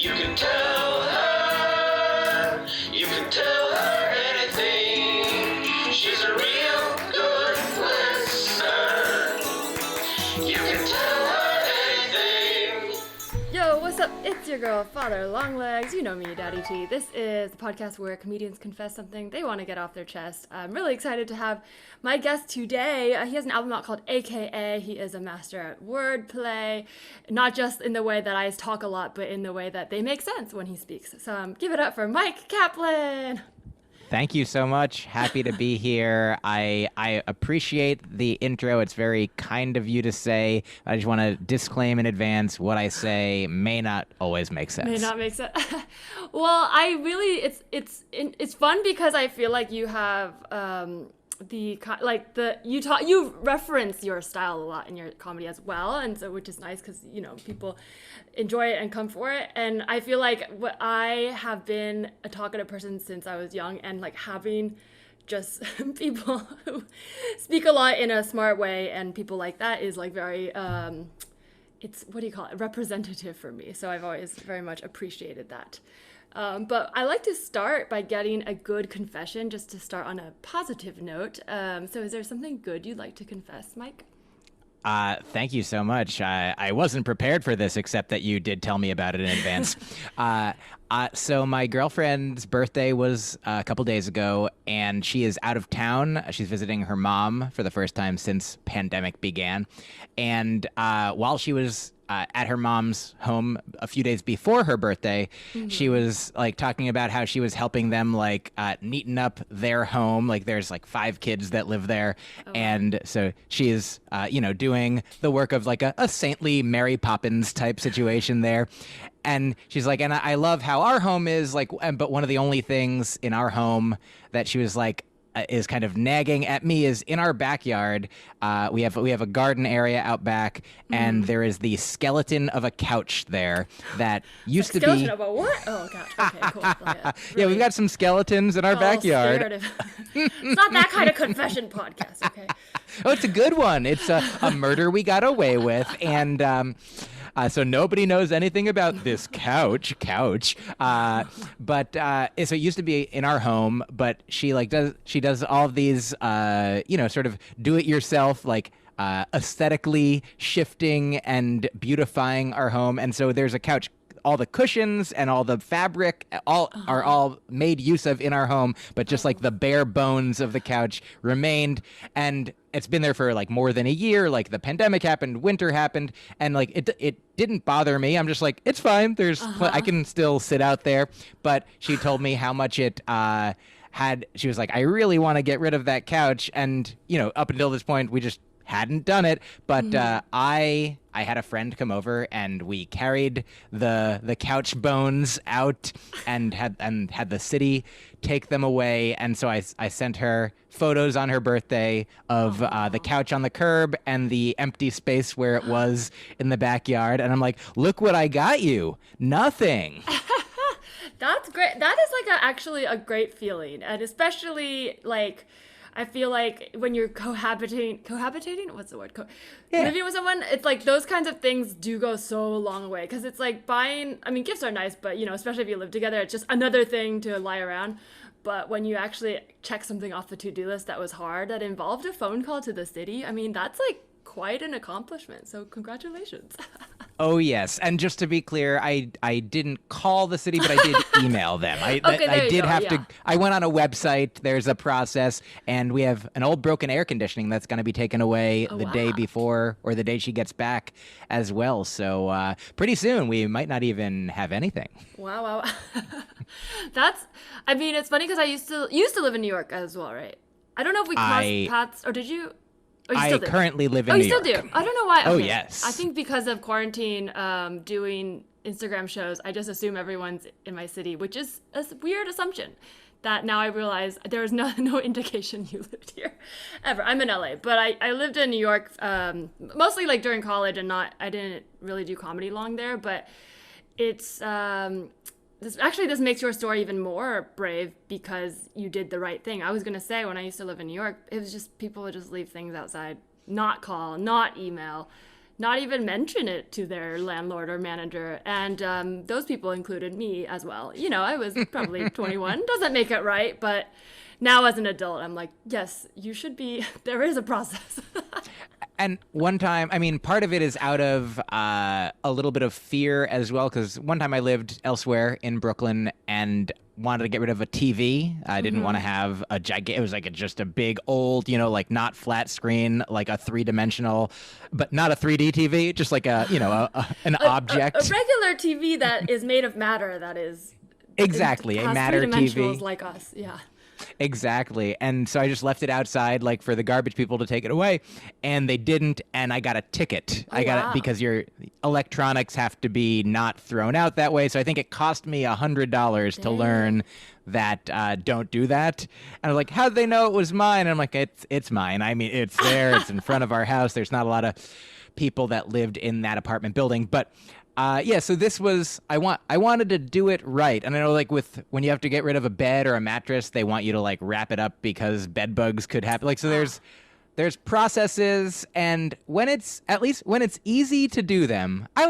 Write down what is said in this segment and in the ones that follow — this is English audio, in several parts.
You can tell her, you can tell her anything. She's a real good listener. You can tell her anything. Yo, what's up? It's your girl, Father Longlegs. You know me, Daddy T. This is the podcast where comedians confess something they want to get off their chest. I'm really excited to have my guest today. He has an album out called AKA. He is a master at wordplay, not just in the way that I talk a lot, but in the way that they make sense when he speaks. So give it up for Myq Kaplan. Thank you so much. Happy to be here. I appreciate the intro. It's very kind of you to say. I just want to disclaim in advance what I say may not always make sense. May not make sense. Well, I really, it's fun because I feel like you have you reference your style a lot in your comedy as well, and so which is nice because people enjoy it and come for it. And I feel like I have been a talkative person since I was young, and like having just people who speak a lot in a smart way and people like that is like very it's representative for me. So I've always very much appreciated that. But I like to start by getting a good confession, just to start on a positive note. So is there something good you'd like to confess, Myq? Thank you so much. I wasn't prepared for this, except that you did tell me about it in advance. So my girlfriend's birthday was a couple days ago, and she is out of town. She's visiting her mom for the first time since pandemic began. And while she was at her mom's home a few days before her birthday, she was like talking about how she was helping them like neaten up their home. Like there's like 5 kids that live there. And so she is, doing the work of like a saintly Mary Poppins type situation there. And she's like, and I love how our home is like, but one of the only things in our home that she was like, is kind of nagging at me is in our backyard. We have a garden area out back, and there is the skeleton of a couch there that used to be. Skeleton of a what? Oh gosh. Okay, cool. Yeah, we've got some skeletons in our backyard. It's not that kind of confession podcast. Okay. Oh, it's a good one. It's a murder we got away with, and. So nobody knows anything about this couch. But so it used to be in our home, but she does all of these, sort of do it yourself, like aesthetically shifting and beautifying our home. And so there's a couch. All the cushions and all the fabric are all made use of in our home, but just like the bare bones of the couch remained. And it's been there for like more than a year. Like the pandemic happened, winter happened, and like it didn't bother me. I'm just like, it's fine. I can still sit out there. But she told me how much it she was like, I really want to get rid of that couch. And, up until this point, we just hadn't done it. But I had a friend come over, and we carried the couch bones out and had the city take them away. And so I sent her photos on her birthday of the couch on the curb and the empty space where it was in the backyard. And I'm like, look what I got you. Nothing. That's great. That is like actually a great feeling. And especially like, I feel like when you're cohabitating, what's the word? Living with someone, it's like those kinds of things do go so long way. Because it's like gifts are nice, but, especially if you live together, it's just another thing to lie around. But when you actually check something off the to-do list that was hard, that involved a phone call to the city, that's like quite an accomplishment. So congratulations. Oh, yes. And just to be clear, I didn't call the city, but I did email them. I went on a website. There's a process, and we have an old broken air conditioning that's going to be taken away the day before or the day she gets back as well. So pretty soon we might not even have anything. Wow. It's funny because I used to live in New York as well, right? I don't know if we crossed paths, or did you? Oh, I currently live in New York. Oh, you still do? I don't know why. Okay. Oh, yes. I think because of quarantine, doing Instagram shows, I just assume everyone's in my city, which is a weird assumption that now I realize there's no indication you lived here ever. I'm in LA, but I lived in New York mostly like during college, and I didn't really do comedy long there, but it's this makes your story even more brave because you did the right thing. I was going to say, when I used to live in New York, it was just people would just leave things outside, not call, not email, not even mention it to their landlord or manager. And those people included me as well. You know, I was probably 21. Doesn't make it right, but now as an adult, I'm like, yes, you should be. There is a process. And one time, I mean, part of it is out of a little bit of fear as well, because one time I lived elsewhere in Brooklyn and wanted to get rid of a TV. I didn't want to have a gigantic, it was like just a big old, you know, like not flat screen, like a 3-dimensional, but not a 3D TV, just like a, you know, an object. A regular TV that is made of matter, that is. Exactly, a has matter three-dimensionals TV. like us, yeah. Exactly. And so I just left it outside, like for the garbage people to take it away, and they didn't, and I got a ticket. Oh, I got wow. it because your electronics have to be not thrown out that way. So I think it cost me $100 to learn that don't do that. And I was like, how'd they know it was mine? And I'm like, it's mine. I mean, it's there. It's in front of our house. There's not a lot of people that lived in that apartment building, but yeah, so this was I wanted to do it right. And I know like when you have to get rid of a bed or a mattress, they want you to like wrap it up because bed bugs could happen. Like so there's processes, and when it's easy to do them, I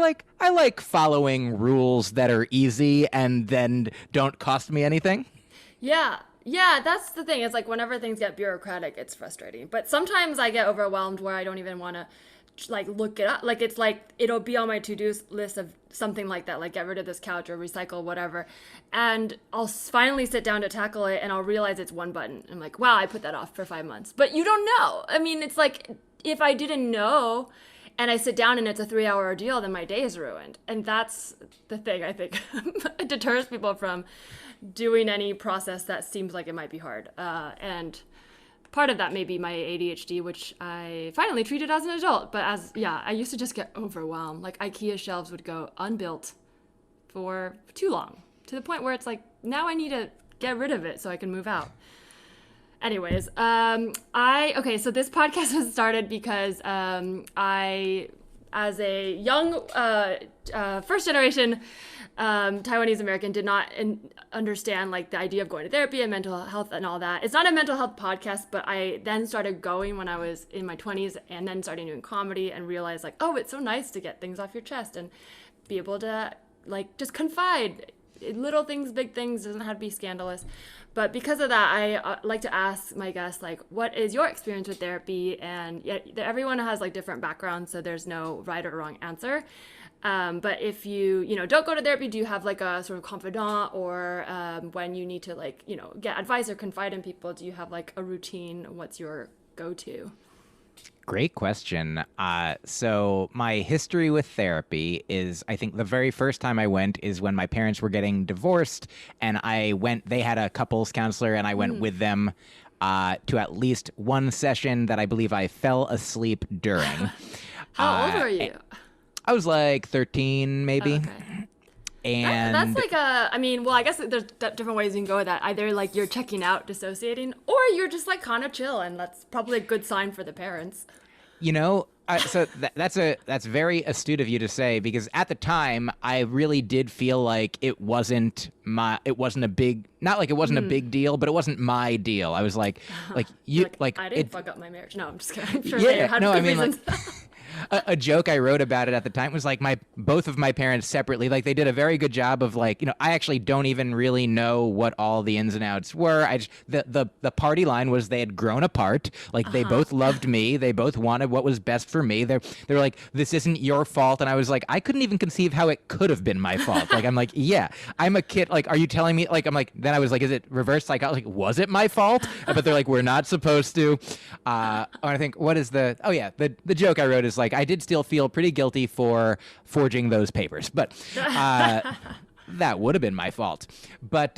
like following rules that are easy and then don't cost me anything. Yeah, that's the thing. It's like whenever things get bureaucratic, it's frustrating. But sometimes I get overwhelmed where I don't even want to like look it up. Like it's like it'll be on my to-do list of something like that, like get rid of this couch or recycle whatever, and I'll finally sit down to tackle it and I'll realize it's one button. I'm like, wow, I put that off for 5 months. But you don't know. I mean, it's like if I didn't know and I sit down and it's a 3-hour ordeal, then my day is ruined. And that's the thing I think it deters people from doing any process that seems like it might be hard. And part of that may be my ADHD, which I finally treated as an adult. But I used to just get overwhelmed. Like IKEA shelves would go unbuilt for too long, to the point where it's like, now I need to get rid of it so I can move out. Anyways, so this podcast was started because I, as a young first generation Taiwanese American, did not understand like the idea of going to therapy and mental health and all that. It's not a mental health podcast, but I then started going when I was in my 20s and then started doing comedy and realized like, oh, it's so nice to get things off your chest and be able to like just confide. Little things, big things, doesn't have to be scandalous. But because of that, I like to ask my guests, like, what is your experience with therapy? And everyone has like different backgrounds, so there's no right or wrong answer. But if you don't go to therapy, do you have like a sort of confidant, or when you need to like, get advice or confide in people, do you have like a routine? What's your go-to? Great question. So my history with therapy is, I think the very first time I went is when my parents were getting divorced, and they had a couples counselor, and I went with them to at least one session that I believe I fell asleep during. How old are you? I was like 13, maybe. Okay. And that's like I guess there's different ways you can go with that. Either like you're checking out, dissociating, or you're just like kind of chill, and that's probably a good sign for the parents. So that's very astute of you to say, because at the time I really did feel like it wasn't a big deal, but it wasn't my deal. I was like I didn't fuck up my marriage. No, I'm just kidding. I'm sure Yeah, they had no, good I mean, reasons. a joke I wrote about it at the time was like both of my parents separately, like they did a very good job of like, I actually don't even really know what all the ins and outs were. The party line was they had grown apart. Like they both loved me. They both wanted what was best for me. They were like, this isn't your fault. And I was like, I couldn't even conceive how it could have been my fault. Like, I'm like, yeah, I'm a kid. Like, are you telling me? Like, I'm like, then I was like, is it reverse psychology? Like, was it my fault? But they're like, we're not supposed to. And I think, the joke I wrote is like, I did still feel pretty guilty for forging those papers, but that would have been my fault. But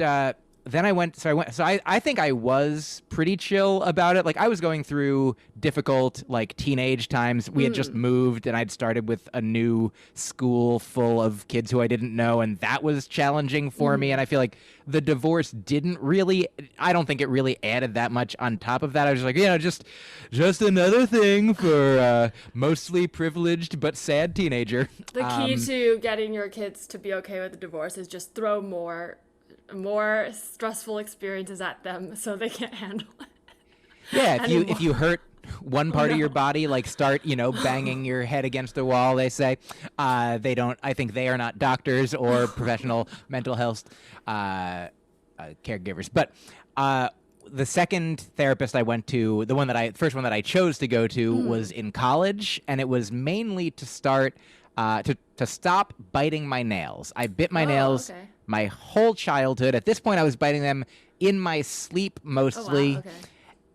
then I think I was pretty chill about it. Like I was going through difficult like teenage times. We had just moved and I'd started with a new school full of kids who I didn't know, and that was challenging for me. And I feel like the divorce I don't think it really added that much on top of that. I was like, just another thing for mostly privileged but sad teenager. The key to getting your kids to be okay with the divorce is just throw more stressful experiences at them so they can't handle it. Yeah, if you hurt one part of your body like start, banging your head against the wall, they say. I think they are not doctors or professional mental health caregivers. But the second therapist I went to, first one that I chose to go to was in college, and it was mainly to start to stop biting my nails. I bit my nails my whole childhood. At this point, I was biting them in my sleep mostly. Oh, wow. Okay.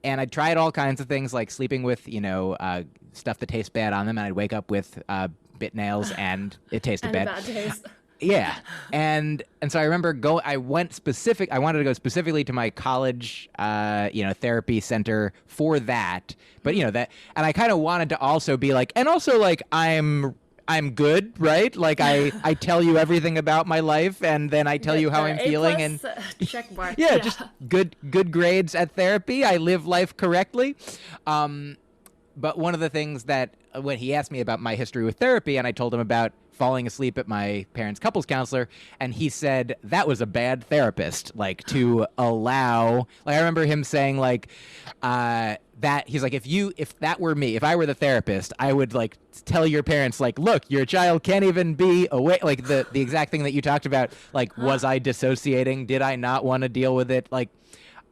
And I tried all kinds of things like sleeping with, stuff that tastes bad on them, and I'd wake up with bit nails and it tasted And bad. a bad taste. Yeah. And so I remember I wanted to go specifically to my college, therapy center for that. But, and I kind of wanted to also be like, and also like, I'm good, right? Like I tell you everything about my life, and then I tell you how I'm feeling, and check mark. yeah, just good grades at therapy. I live life correctly. But one of the things that when he asked me about my history with therapy, and I told him about falling asleep at my parents' couples counselor, and he said that was a bad therapist, like to allow. Like I remember him saying like that he's like, if that were me, if I were the therapist, I would like tell your parents like, look, your child can't even be awake. Like the exact thing that you talked about, like, was I dissociating? Did I not want to deal with it? Like,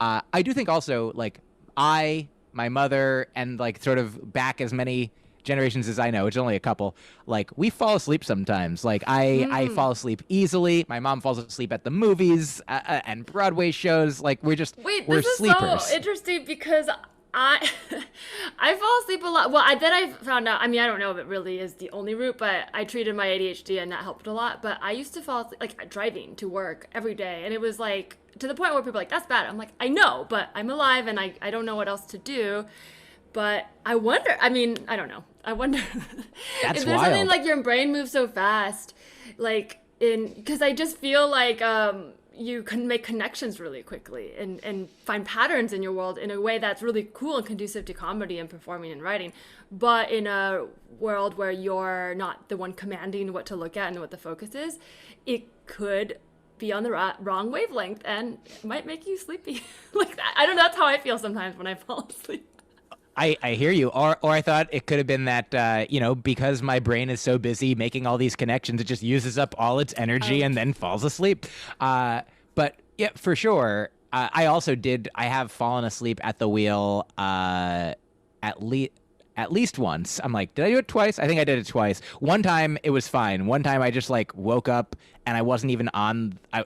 I do think also like my mother, and like sort of back as many generations as I know, it's only a couple, like we fall asleep sometimes. Like I fall asleep easily. My mom falls asleep at the movies and Broadway shows. Like we're this sleepers. Is so interesting because I fall asleep a lot. Well, then I found out, I mean, I don't know if it really is the only route, but I treated my ADHD and that helped a lot. But I used to fall asleep, like driving to work every day. And it was like to the point where people are like, that's bad. I'm like, I know, but I'm alive and I don't know what else to do. But I wonder, I mean, I don't know. I wonder That's if there's wild. something like your brain moves so fast, like because I just feel like you can make connections really quickly and find patterns in your world in a way that's really cool and conducive to comedy and performing and writing. But in a world where you're not the one commanding what to look at and what the focus is, it could be on the wrong wavelength and it might make you sleepy. Like that. I don't know. That's how I feel sometimes when I fall asleep. I hear you. Or I thought it could have been that, because my brain is so busy making all these connections, it just uses up all its energy and then falls asleep. But yeah, for sure. I have fallen asleep at the wheel at least once. I'm like, did I do it twice? I think I did it twice. One time it was fine. One time I just like woke up and I wasn't even on I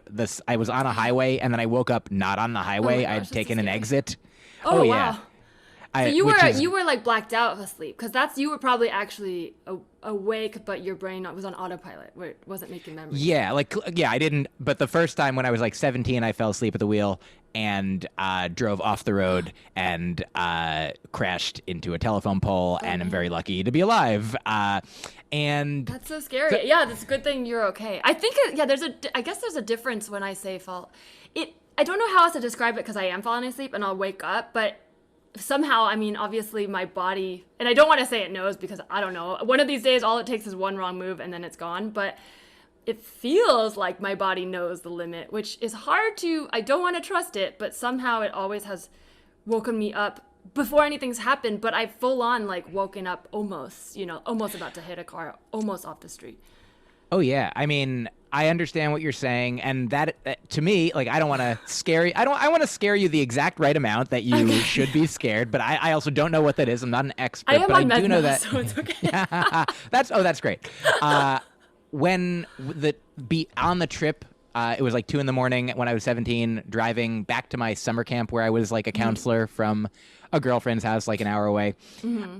was on a highway, and then I woke up not on the highway. I had taken an exit. Oh yeah. Wow. So you were like blacked out asleep, because you were probably actually awake, but your brain was on autopilot where it wasn't making memories. Yeah, I didn't. But the first time when I was like 17, I fell asleep at the wheel and drove off the road and crashed into a telephone pole, and I'm very lucky to be alive. And that's so scary. Yeah, that's a good thing you're okay. I think I guess there's a difference when I say fall. I don't know how else to describe it because I am falling asleep and I'll wake up, but somehow, I mean, obviously my body, and I don't want to say it knows because I don't know. One of these days, all it takes is one wrong move and then it's gone. But it feels like my body knows the limit, which is hard I don't want to trust it, but somehow it always has woken me up before anything's happened. But I full on like woken up almost about to hit a car, almost off the street. Oh, yeah. I mean, I understand what you're saying, and that to me, like, I don't want to scare you. I want to scare you the exact right amount that you should be scared, but I also don't know what that is. I'm not an expert, but I do know that. So it's okay. That's great. When be on the trip, it was like 2 a.m. when I was 17, driving back to my summer camp where I was like a counselor from a girlfriend's house like an hour away.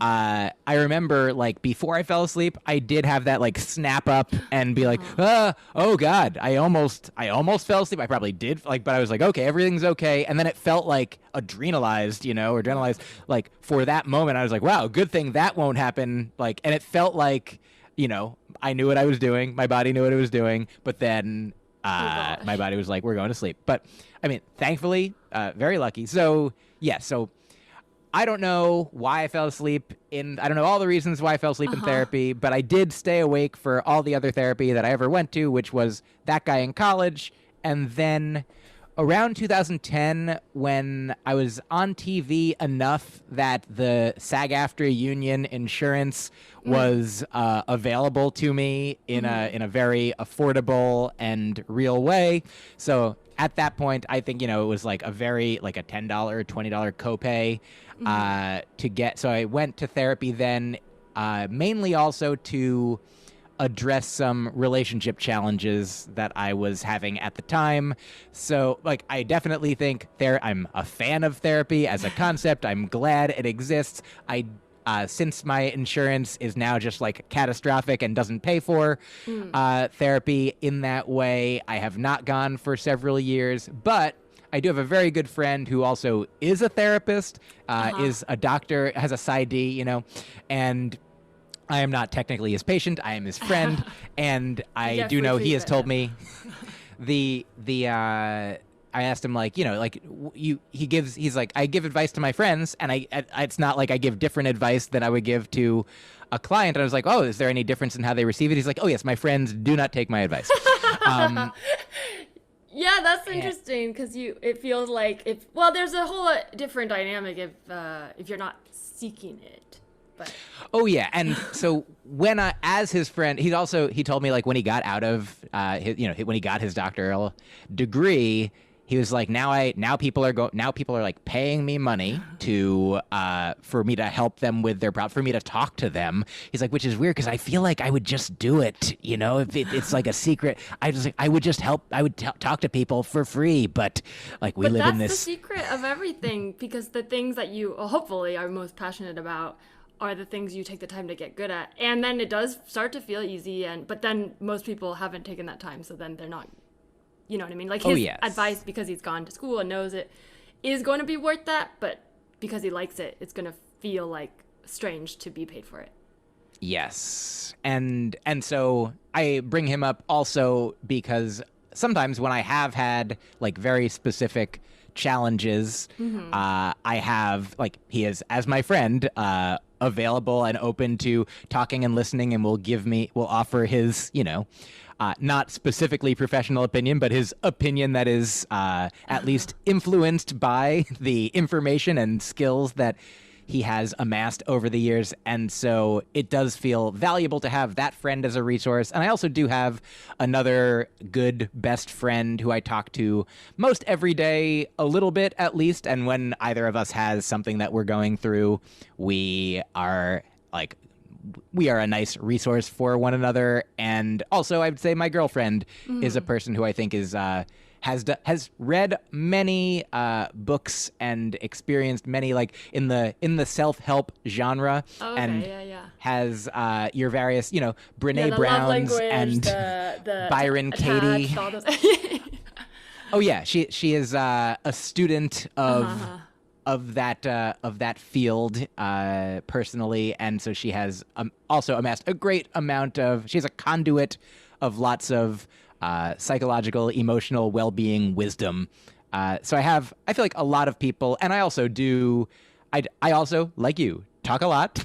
I remember like before I fell asleep, I did have that like snap up and be like, oh God, I almost fell asleep. I probably did, like, but I was like, okay, everything's okay. And then it felt like adrenalized, like for that moment. I was like, wow, good thing that won't happen. Like, and it felt like, I knew what I was doing. My body knew what it was doing, but then my body was like, we're going to sleep. But I mean, thankfully, very lucky. So yeah, I don't know why I fell asleep I don't know all the reasons why I fell asleep in therapy, but I did stay awake for all the other therapy that I ever went to, which was that guy in college. And then around 2010, when I was on TV enough that the SAG-AFTRA union insurance was available to me in a very affordable and real way. So at that point, I think, it was like a $10, $20 copay to get. So I went to therapy then, mainly also to address some relationship challenges that I was having at the time. So, I definitely think I'm a fan of therapy as a concept. I'm glad it exists. Since my insurance is now just catastrophic and doesn't pay for therapy in that way, I have not gone for several years, but I do have a very good friend who also is a therapist, is a doctor, has a PsyD, and I am not technically his patient. I am his friend, and I do know he has told me I asked him he's like, I give advice to my friends, and it's not like I give different advice than I would give to a client. And I was like, oh, is there any difference in how they receive it? He's like, oh yes, my friends do not take my advice. Yeah, that's interesting because it feels like there's a whole different dynamic if you're not seeking it. But. Oh yeah, and so as his friend, he told me when he got out of when he got his doctoral degree, he was like, now people are paying me money to for me to help them with their problem, for me to talk to them. He's like, which is weird because I feel like I would just do it, if it's like a secret. I would just help. I would talk to people for free, but we live in this. That's the secret of everything, because the things that you hopefully are most passionate about are the things you take the time to get good at, and then it does start to feel easy. But then most people haven't taken that time, so then they're not. You know what I mean? His advice, because he's gone to school and knows it, is going to be worth that, but because he likes it, it's going to feel strange to be paid for it. Yes. And so I bring him up also because sometimes when I have had very specific challenges, I have he is, as my friend, available and open to talking and listening, and will offer his, not specifically professional opinion, but his opinion that is at least influenced by the information and skills that he has amassed over the years. And so it does feel valuable to have that friend as a resource. And I also do have another good best friend who I talk to most every day, a little bit at least. And when either of us has something that we're going through, we are a nice resource for one another. And also, I would say my girlfriend is a person who I think is has read many books and experienced many in the self-help genre, has your various Brene Brown's and the Byron Byron Katie. Oh yeah, she is a student of that field personally, and so she has also amassed a great amount of. She's a conduit of lots of psychological, emotional well-being wisdom. So I feel like a lot of people, and I also do. I also, like you, talk a lot.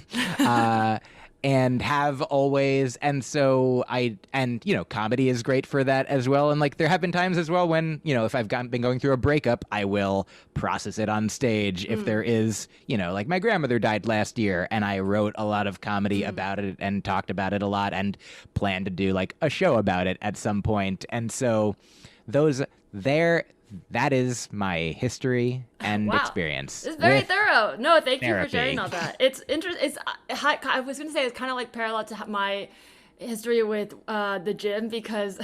And have always, and so comedy is great for that as well. And there have been times as well when, if I've been going through a breakup, I will process it on stage. If there is, my grandmother died last year, and I wrote a lot of comedy about it and talked about it a lot and plan to do a show about it at some point. And so that is my history and experience. It's very thorough. No, thank you for sharing all that. It's interesting. I was going to say it's kind of parallel to my history with the gym, because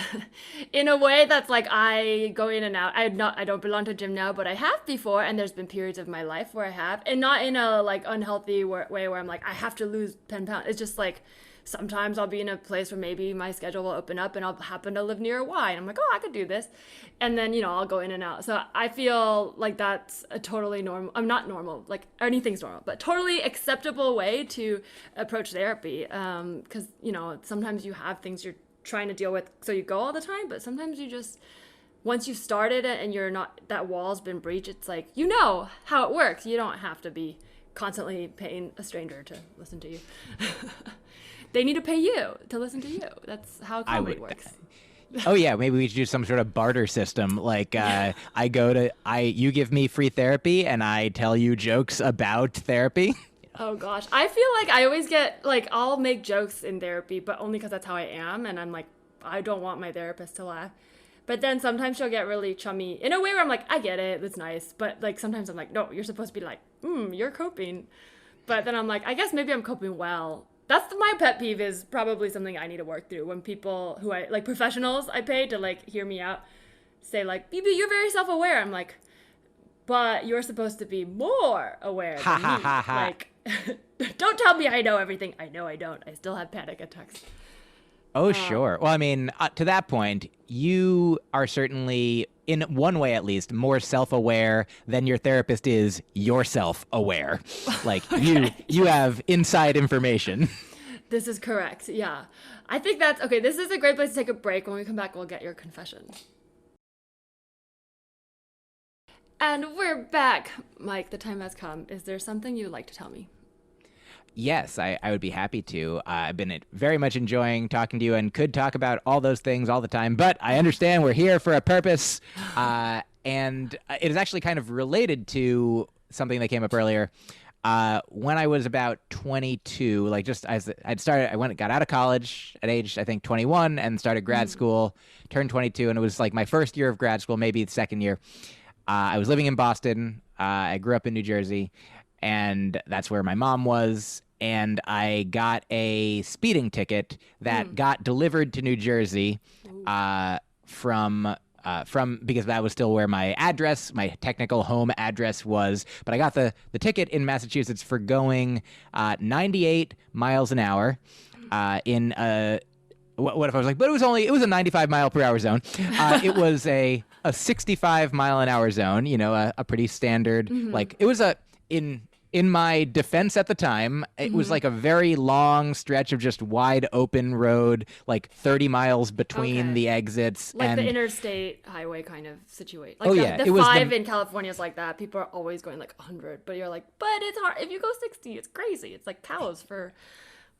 in a way that's I go in and out. I don't belong to a gym now, but I have before, and there's been periods of my life where I have, and not in a unhealthy way where I'm I have to lose 10 pounds. It's just sometimes I'll be in a place where maybe my schedule will open up and I'll happen to live near a Y, and I'm oh, I could do this. And then, I'll go in and out. So I feel that's a totally normal, I'm not normal, anything's normal, but totally acceptable way to approach therapy. Because, sometimes you have things you're trying to deal with, so you go all the time, but sometimes you just, once you've started it and you're not, that wall's been breached, it's how it works. You don't have to be constantly paying a stranger to listen to you. They need to pay you to listen to you. That's how comedy works. Oh yeah, maybe we should do some sort of barter system. Like you give me free therapy and I tell you jokes about therapy. Oh gosh, I feel like I always get like I'll make jokes in therapy, but only because that's how I am, and I'm like I don't want my therapist to laugh. But then sometimes she'll get really chummy in a way where I'm like I get it, that's nice, but like sometimes I'm like no, you're supposed to be like you're coping, but then I'm like I guess maybe I'm coping well. That's my pet peeve is probably something I need to work through when people who I like professionals I pay to like hear me out say like Bibi, you're very self-aware. I'm like, but you're supposed to be more aware than me. Like, don't tell me I know everything. I know I don't. I still have panic attacks. Oh, sure. Well, I mean, to that point, you are certainly, in one way at least, more self-aware than your therapist is yourself-aware. Like, you have inside information. This is correct. Yeah. I think that's, okay, this is a great place to take a break. When we come back, we'll get your confession. And we're back. Myq, the time has come. Is there something you'd like to tell me? Yes, I would be happy to. I've been very much enjoying talking to you and could talk about all those things all the time, but I understand we're here for a purpose. And it is actually kind of related to something that came up earlier. When I was about 22, like just as got out of college at age, I think 21 and started grad school, turned 22. And it was like my first year of grad school, maybe the second year. I was living in Boston. I grew up in New Jersey, and that's where my mom was. And I got a speeding ticket that got delivered to New Jersey from because that was still where my address, my technical home address was. But I got the ticket in Massachusetts for going 98 miles an hour in a. What if I was like, but it was a 95 mile per hour zone. It was a 65 mile an hour zone, you know, a pretty standard, like it was in my defense at the time, it was like a very long stretch of just wide open road, like 30 miles between the exits. Like the interstate highway kind of situation. Like it the was 5 in California is like that. People are always going like 100, but you're like, but it's hard. If you go 60, it's crazy. It's like cows for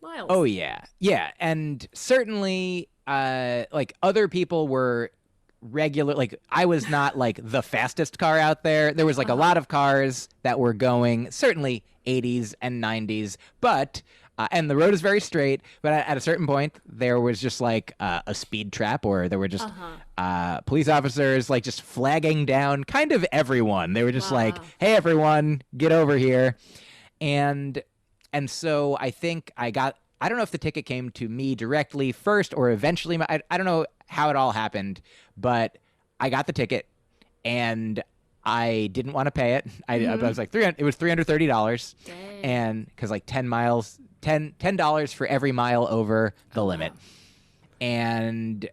miles. Oh, yeah. Yeah. And certainly, like other people were regular, like I was not like the fastest car out there. There was like a lot of cars that were going certainly 80s and 90s, but and the road is very straight, but at a certain point there was just like a speed trap, or there were just police officers like just flagging down kind of everyone. They were just like, hey everyone, get over here. And so I think I don't know if the ticket came to me directly first or eventually. I don't know how it all happened, but I got the ticket and I didn't want to pay it. I was like, it was $330. Dang. And because like $10 for every mile over the limit. And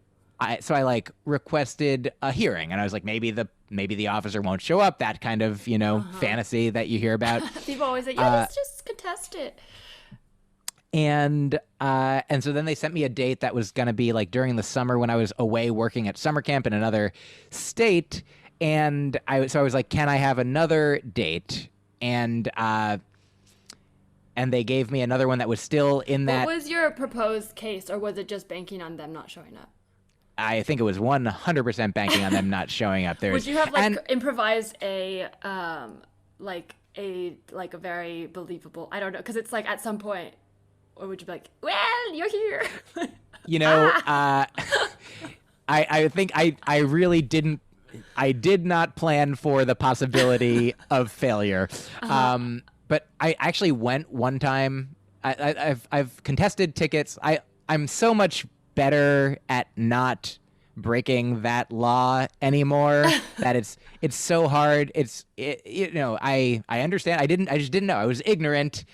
so I like requested a hearing, and I was like, maybe the officer won't show up, that kind of, you know, fantasy that you hear about. People always say, yeah, let's just contest it. And so then they sent me a date that was going to be like during the summer when I was away working at summer camp in another state. And so I was like, can I have another date? And they gave me another one that was still in that. What was your proposed case, or was it just banking on them not showing up? I think it was 100% banking on them not showing up. Would you have like improvised a very believable? I don't know, because it's like at some point. Or would you be like, well, you're here? You know, I think I really didn't. I did not plan for the possibility of failure. But I actually went one time. I've contested tickets. I'm so much better at not breaking that law anymore that it's so hard. You know, I understand. I just didn't know. I was ignorant,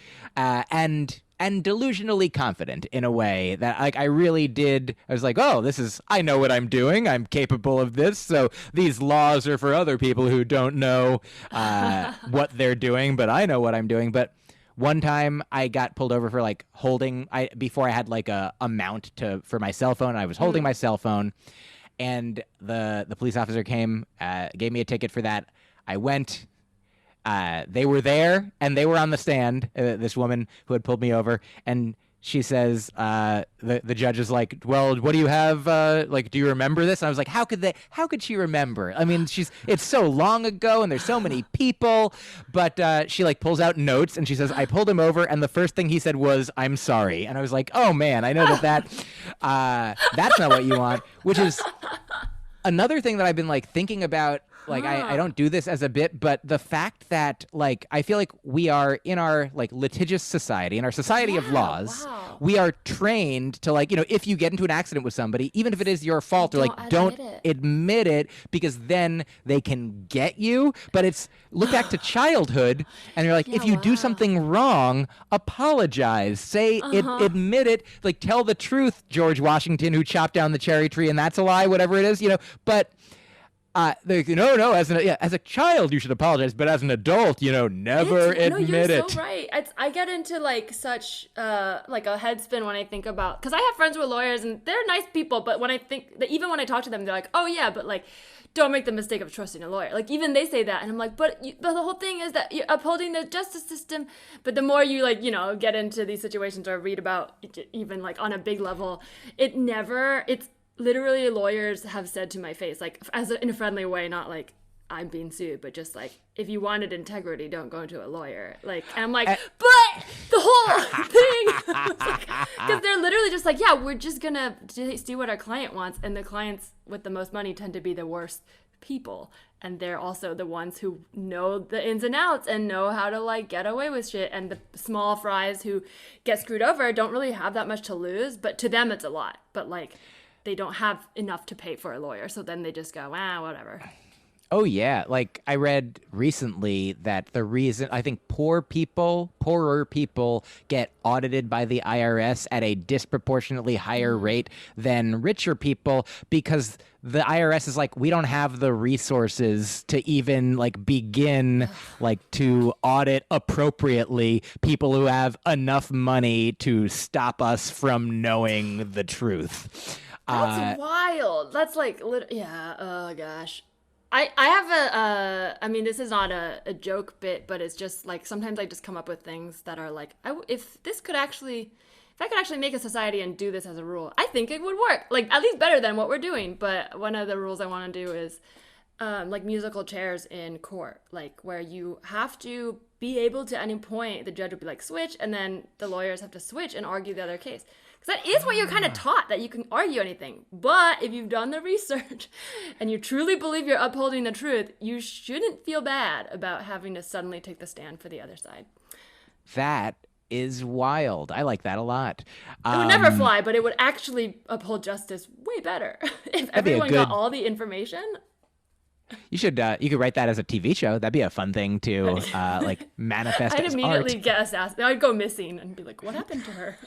and delusionally confident in a way that like I really did. I was like, oh, I know what I'm doing. I'm capable of this. So these laws are for other people who don't know what they're doing, but I know what I'm doing. But one time I got pulled over for like before I had like a mount for my cell phone. I was holding my cell phone, and the police officer came, gave me a ticket for that. I went. They were there, and they were on the stand, this woman who had pulled me over, and she says, the judge is like, well, what do you have? Like, do you remember this? And I was like, how could she remember? I mean, it's so long ago and there's so many people, but she like pulls out notes and she says, I pulled him over and the first thing he said was, I'm sorry. And I was like, oh man, I know that's not what you want, which is another thing that I've been like thinking about. Like, I don't do this as a bit, but the fact that, like, I feel like we are in our, like, litigious society, in our society of laws, we are trained to, like, if you get into an accident with somebody, even if it is your fault, or, like, don't admit it, because then they can get you. But it's, look back to childhood, and you're like, if you do something wrong, apologize. Say it, admit it, like, tell the truth, George Washington, who chopped down the cherry tree, and that's a lie, whatever it is, but... no, as a child you should apologize, but as an adult, never admit it. You're so right. I get into like such like a head spin when I think about, because I have friends who are lawyers and they're nice people, but when I think that, even when I talk to them, they're like, oh yeah, but like, don't make the mistake of trusting a lawyer. Like, even they say that, and I'm like, but the whole thing is that you're upholding the justice system. But the more you like, get into these situations or read about, even like on a big level, it's literally lawyers have said to my face, like, in a friendly way, not like I'm being sued, but just like, if you wanted integrity, don't go into a lawyer. Like, and I'm like, but the whole thing, because they're literally just like, yeah, we're just gonna see what our client wants, and the clients with the most money tend to be the worst people, and they're also the ones who know the ins and outs and know how to like get away with shit, and the small fries who get screwed over don't really have that much to lose, but to them it's a lot. But like, they don't have enough to pay for a lawyer, so then they just go, whatever. Oh, yeah. Like, I read recently that the reason I think poorer people get audited by the IRS at a disproportionately higher rate than richer people, because the IRS is like, we don't have the resources to even like begin like to audit appropriately people who have enough money to stop us from knowing the truth. That's wild. That's like, yeah. Oh gosh. I have I mean, this is not a joke bit, but it's just like, sometimes I just come up with things that are like, if I could actually make a society and do this as a rule, I think it would work. Like, at least better than what we're doing. But one of the rules I want to do is like musical chairs in court, like where you have to be able to, at any point, the judge will be like, switch, and then the lawyers have to switch and argue the other case. Because that is what you're kind of taught, that you can argue anything. But if you've done the research and you truly believe you're upholding the truth, you shouldn't feel bad about having to suddenly take the stand for the other side. That is wild. I like that a lot. It would never fly, but it would actually uphold justice way better if everyone got all the information. You could write that as a TV show. That'd be a fun thing to like manifest as art. I'd immediately get assassinated. I'd go missing and be like, what happened to her?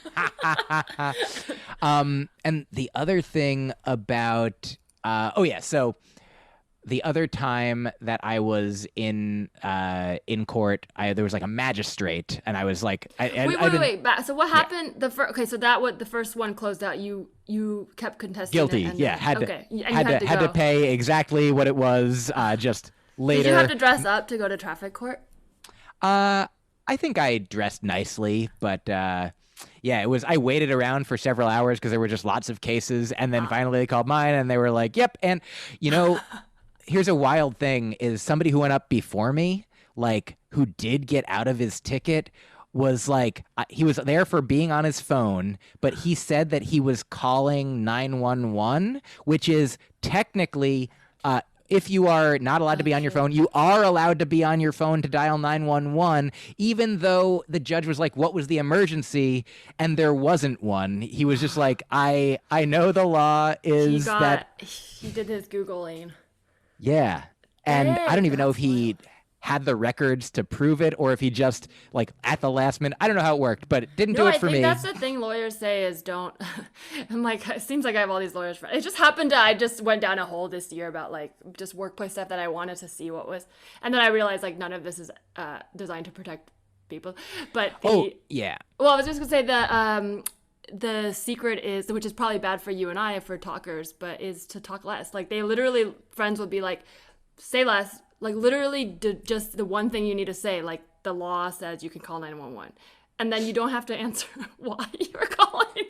And the other thing about so the other time that I was in court, there was like a magistrate, and I was like, wait. So what happened? The first one closed out. You kept contesting. Guilty. Had to pay exactly what it was. Just later. Did you have to dress up to go to traffic court? I think I dressed nicely, but it was. I waited around for several hours because there were just lots of cases, and then finally they called mine, and they were like, "Yep." And here's a wild thing: is somebody who went up before me, like who did get out of his ticket, was like, he was there for being on his phone, but he said that he was calling 911, which is technically, if you are not allowed to be on your phone, you are allowed to be on your phone to dial 911, even though the judge was like, what was the emergency? And there wasn't one. He was just like, I know the law is he did his Googling. Yeah. And I don't even know if he had the records to prove it, or if he just like at the last minute, I don't know how it worked, but it didn't do it for me. That's the thing lawyers say is don't. I'm like, it seems like I have all these lawyers friends. It just happened I just went down a hole this year about like just workplace stuff that I wanted to see what was, and then I realized like none of this is designed to protect people. But well, I was just gonna say the secret is, which is probably bad for you and I for talkers, but is to talk less. Like, they literally, friends would be like, say less. Like, literally just the one thing you need to say, like the law says you can call 911. and then you don't have to answer why you're calling.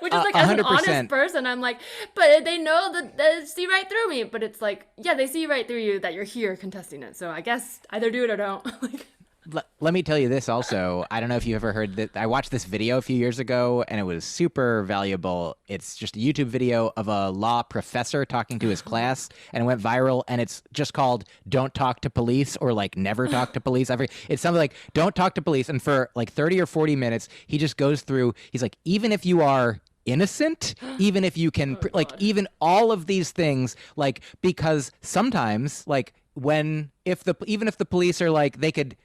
Which is like, as an 100%. honest person, I'm like, but they know that they see right through me. But it's like, yeah, they see right through you that you're here contesting it. So I guess either do it or don't. Like, Let me tell you this also. I don't know if you ever heard that. I watched this video a few years ago, and it was super valuable. It's just a YouTube video of a law professor talking to his class, and it went viral. And it's just called "Don't Talk to Police" or like "Never Talk to Police." It's something like "Don't Talk to Police," and for like 30 or 40 minutes, he just goes through. He's like, even if you are innocent, even if you can, even all of these things, like, because sometimes, like, even if the police are like, they could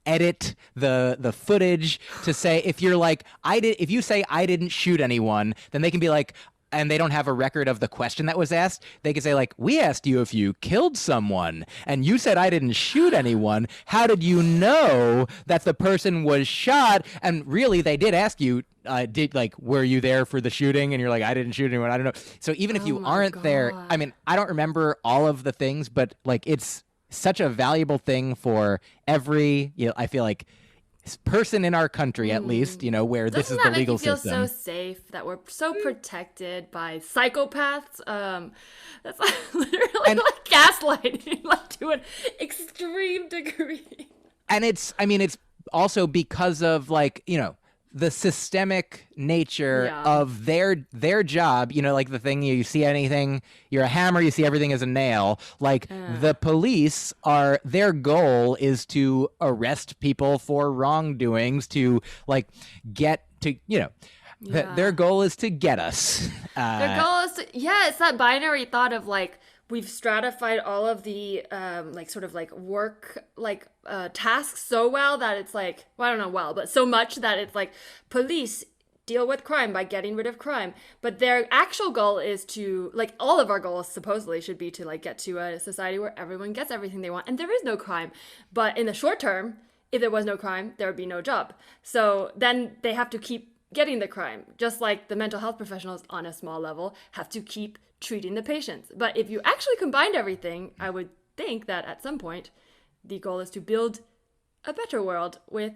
edit the footage to say, if you're like, if you say I didn't shoot anyone, then they can be like, and they don't have a record of the question that was asked, they could say like, we asked you if you killed someone and you said I didn't shoot anyone. How did you know that the person was shot? And really, they did ask you, were you there for the shooting? And you're like, I didn't shoot anyone. I don't know. So even if you aren't there, I mean, I don't remember all of the things, but like, it's such a valuable thing for every, I feel like, person in our country, at least, where this is the legal system. Doesn't that make you feel so safe that we're so protected by psychopaths? That's literally like gaslighting, like to an extreme degree. And it's also because of like, the systemic nature of their job, like the thing, you see anything, you're a hammer, you see everything as a nail. Like the police their goal is to arrest people for wrongdoings, to like get to, their goal is to get us. Their goal is to, it's that binary thought of like, we've stratified all of the work tasks so well that it's like, well, I don't know, but so much that it's like police deal with crime by getting rid of crime. But their actual goal is to, like, all of our goals supposedly should be to like get to a society where everyone gets everything they want and there is no crime. But in the short term, if there was no crime, there would be no job. So then they have to keep getting the crime, just like the mental health professionals on a small level have to keep treating the patients. But if you actually combined everything, I would think that at some point the goal is to build a better world with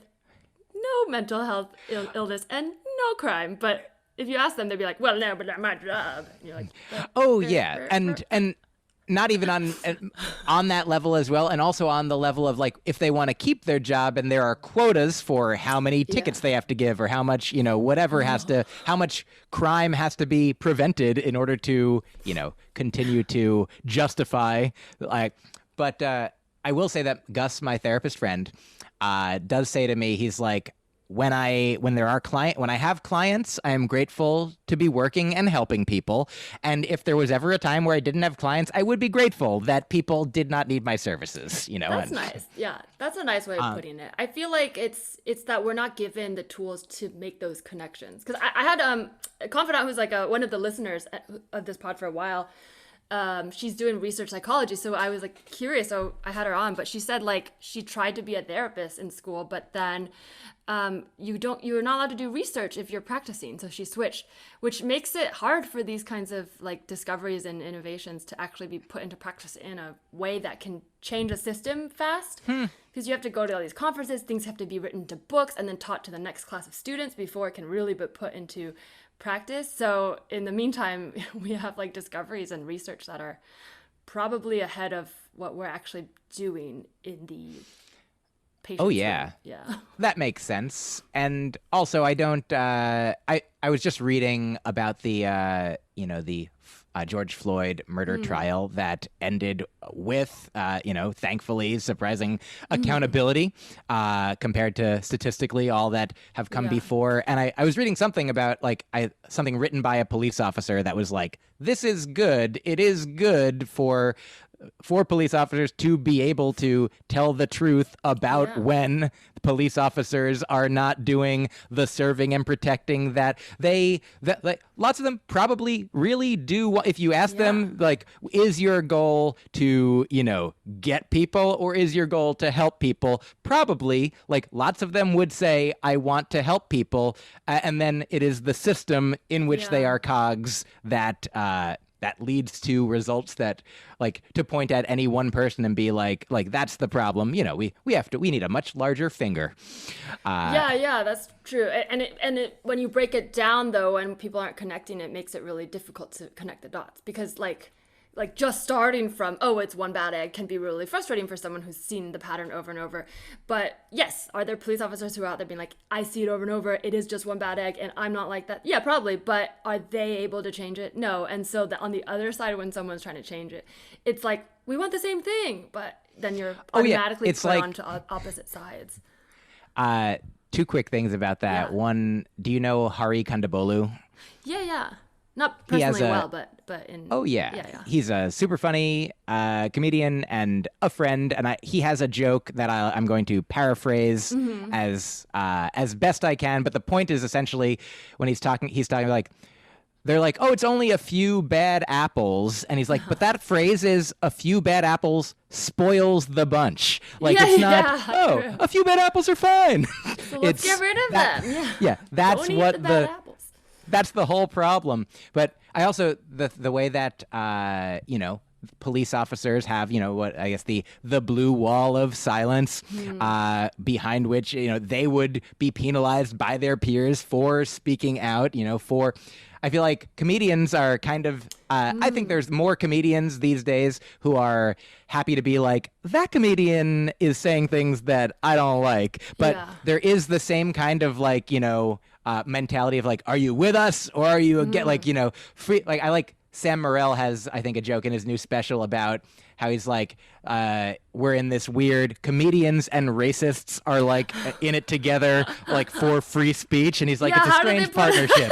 no mental health illness and no crime. But if you ask them, they'd be like, well, no, but that's my job. And you're like, and not even on that level as well, and also on the level of like, if they want to keep their job and there are quotas for how many tickets they have to give or how much, whatever how much crime has to be prevented in order to, continue to justify, like, but I will say that Gus, my therapist friend, does say to me, he's like, when I have clients, I am grateful to be working and helping people. And if there was ever a time where I didn't have clients, I would be grateful that people did not need my services. That's nice. Yeah, that's a nice way of putting it. I feel like it's that we're not given the tools to make those connections. Because I had a confidant who's like one of the listeners of this pod for a while. She's doing research psychology, so I was like curious, so I had her on. But she said like she tried to be a therapist in school, but then you're not allowed to do research if you're practicing, so she switched, which makes it hard for these kinds of like discoveries and innovations to actually be put into practice in a way that can change a system fast, because you have to go to all these conferences, things have to be written to books and then taught to the next class of students before it can really be put into practice. So in the meantime, we have like discoveries and research that are probably ahead of what we're actually doing in the patient's room. Yeah. That makes sense. And also I don't I was just reading about the the George Floyd murder trial that ended with, thankfully, surprising accountability compared to statistically all that have come before. And I was reading something about something written by a police officer that was like, this is good. It is good for police officers to be able to tell the truth about when police officers are not doing the serving and protecting that lots of them probably really do. If you ask them, like, is your goal to, get people or is your goal to help people? Probably, like, lots of them would say, I want to help people. And then it is the system in which they are cogs that that leads to results that, like, to point at any one person and be like that's the problem. You know, we need a much larger finger. Yeah, that's true. When you break it down though, and people aren't connecting, it makes it really difficult to connect the dots, because like just starting from, oh, it's one bad egg can be really frustrating for someone who's seen the pattern over and over. But yes, are there police officers who are out there being like, I see it over and over, it is just one bad egg and I'm not like that? Yeah, probably. But are they able to change it? No. And so on the other side, when someone's trying to change it, it's like, we want the same thing, but then you're automatically put onto opposite sides. Two quick things about that. Yeah. One, do you know Hari Kondabolu? Yeah. Not personally well, but in... Oh, yeah. He's a super funny comedian and a friend, and he has a joke that I'm going to paraphrase as best I can, but the point is essentially when he's talking like, they're like, oh, it's only a few bad apples. And he's like, but that phrase is a few bad apples spoils the bunch. Like, it's not, a few bad apples are fine. So let's get rid of them. Yeah, that's Don't what eat the bad apples. That's the whole problem. But I also, the way that, police officers have, what I guess the blue wall of silence behind which, they would be penalized by their peers for speaking out, I feel like comedians are kind of, I think there's more comedians these days who are happy to be like, that comedian is saying things that I don't like. But there is the same kind of like, mentality of like, are you with us or are you free? Like, I like Sam Morril has, I think, a joke in his new special about how he's like, we're in this weird, comedians and racists are like in it together, like for free speech. And he's like, it's a strange partnership.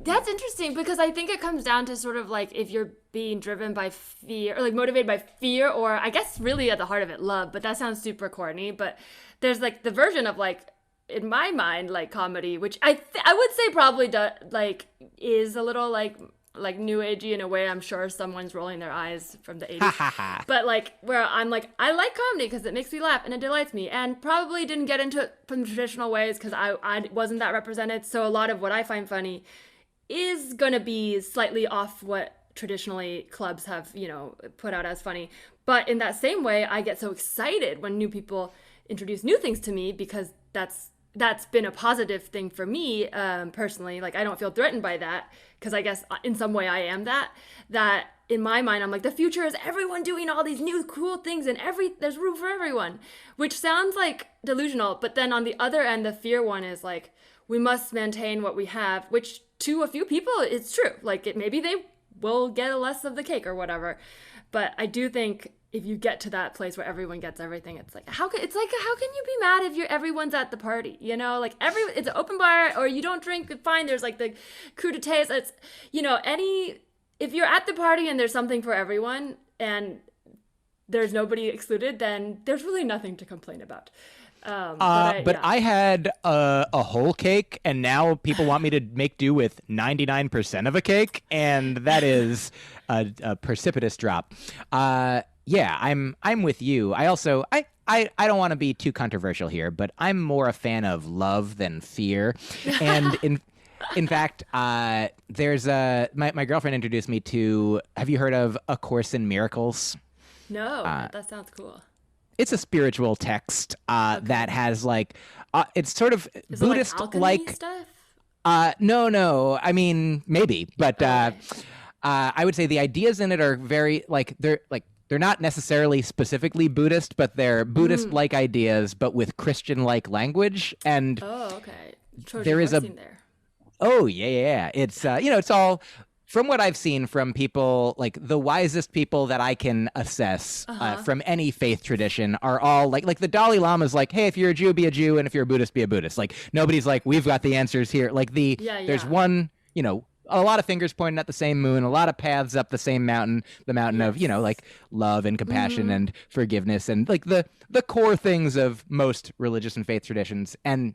That's interesting, because I think it comes down to sort of like if you're being driven by fear or like motivated by fear, or I guess really at the heart of it, love, but that sounds super corny. But there's like the version of like, in my mind, like comedy, which I would say probably is a little like new agey in a way. I'm sure someone's rolling their eyes from the 80s. But like where I'm like, I like comedy because it makes me laugh and it delights me, and probably didn't get into it from traditional ways because I wasn't that represented. So a lot of what I find funny is going to be slightly off what traditionally clubs have, put out as funny. But in that same way, I get so excited when new people introduce new things to me, because that's been a positive thing for me personally. Like, I don't feel threatened by that, because I guess in some way I am that in my mind, I'm like, the future is everyone doing all these new cool things and there's room for everyone, which sounds like delusional. But then on the other end, the fear one is like, we must maintain what we have, which to a few people, it's true. Like, maybe they will get less of the cake or whatever. But I do think if you get to that place where everyone gets everything, it's like, how can you be mad if everyone's at the party? Like it's an open bar, or you don't drink, fine. There's like the crudités. It's, if you're at the party and there's something for everyone and there's nobody excluded, then there's really nothing to complain about. I had a whole cake, and now people want me to make do with 99% of a cake, and that is a precipitous drop. Yeah, I'm with you. I also I don't want to be too controversial here, but I'm more a fan of love than fear, and in fact, there's my girlfriend introduced me to. Have you heard of A Course in Miracles? No, that sounds cool. It's a spiritual text that has like it's sort of Is Buddhist it like stuff? No. I mean, maybe, but I would say the ideas in it are very they're not necessarily specifically Buddhist, but they're Buddhist-like ideas, but with Christian-like language. And okay. There is there. Oh yeah. It's it's all. From what I've seen from people, like the wisest people that I can assess from any faith tradition are all like the Dalai Lama's like, hey, if you're a Jew, be a Jew, and if you're a Buddhist, be a Buddhist. Like, nobody's like, we've got the answers here. Like there's one, a lot of fingers pointing at the same moon, a lot of paths up the same mountain, the mountain of, like love and compassion and forgiveness and like the core things of most religious and faith traditions. And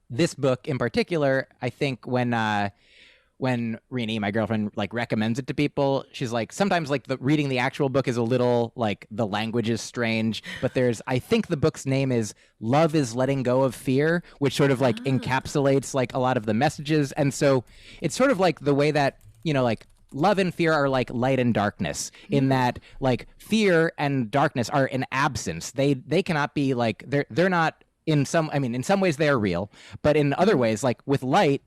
this book in particular, I think when Rini, my girlfriend, like recommends it to people, she's like, sometimes like reading the actual book is a little like the language is strange, but I think the book's name is Love is Letting Go of Fear, which sort of like encapsulates like a lot of the messages. And so it's sort of like the way that, like love and fear are like light and darkness in that like fear and darkness are an absence. They cannot be like they're not in some ways they are real, but in other ways, like with light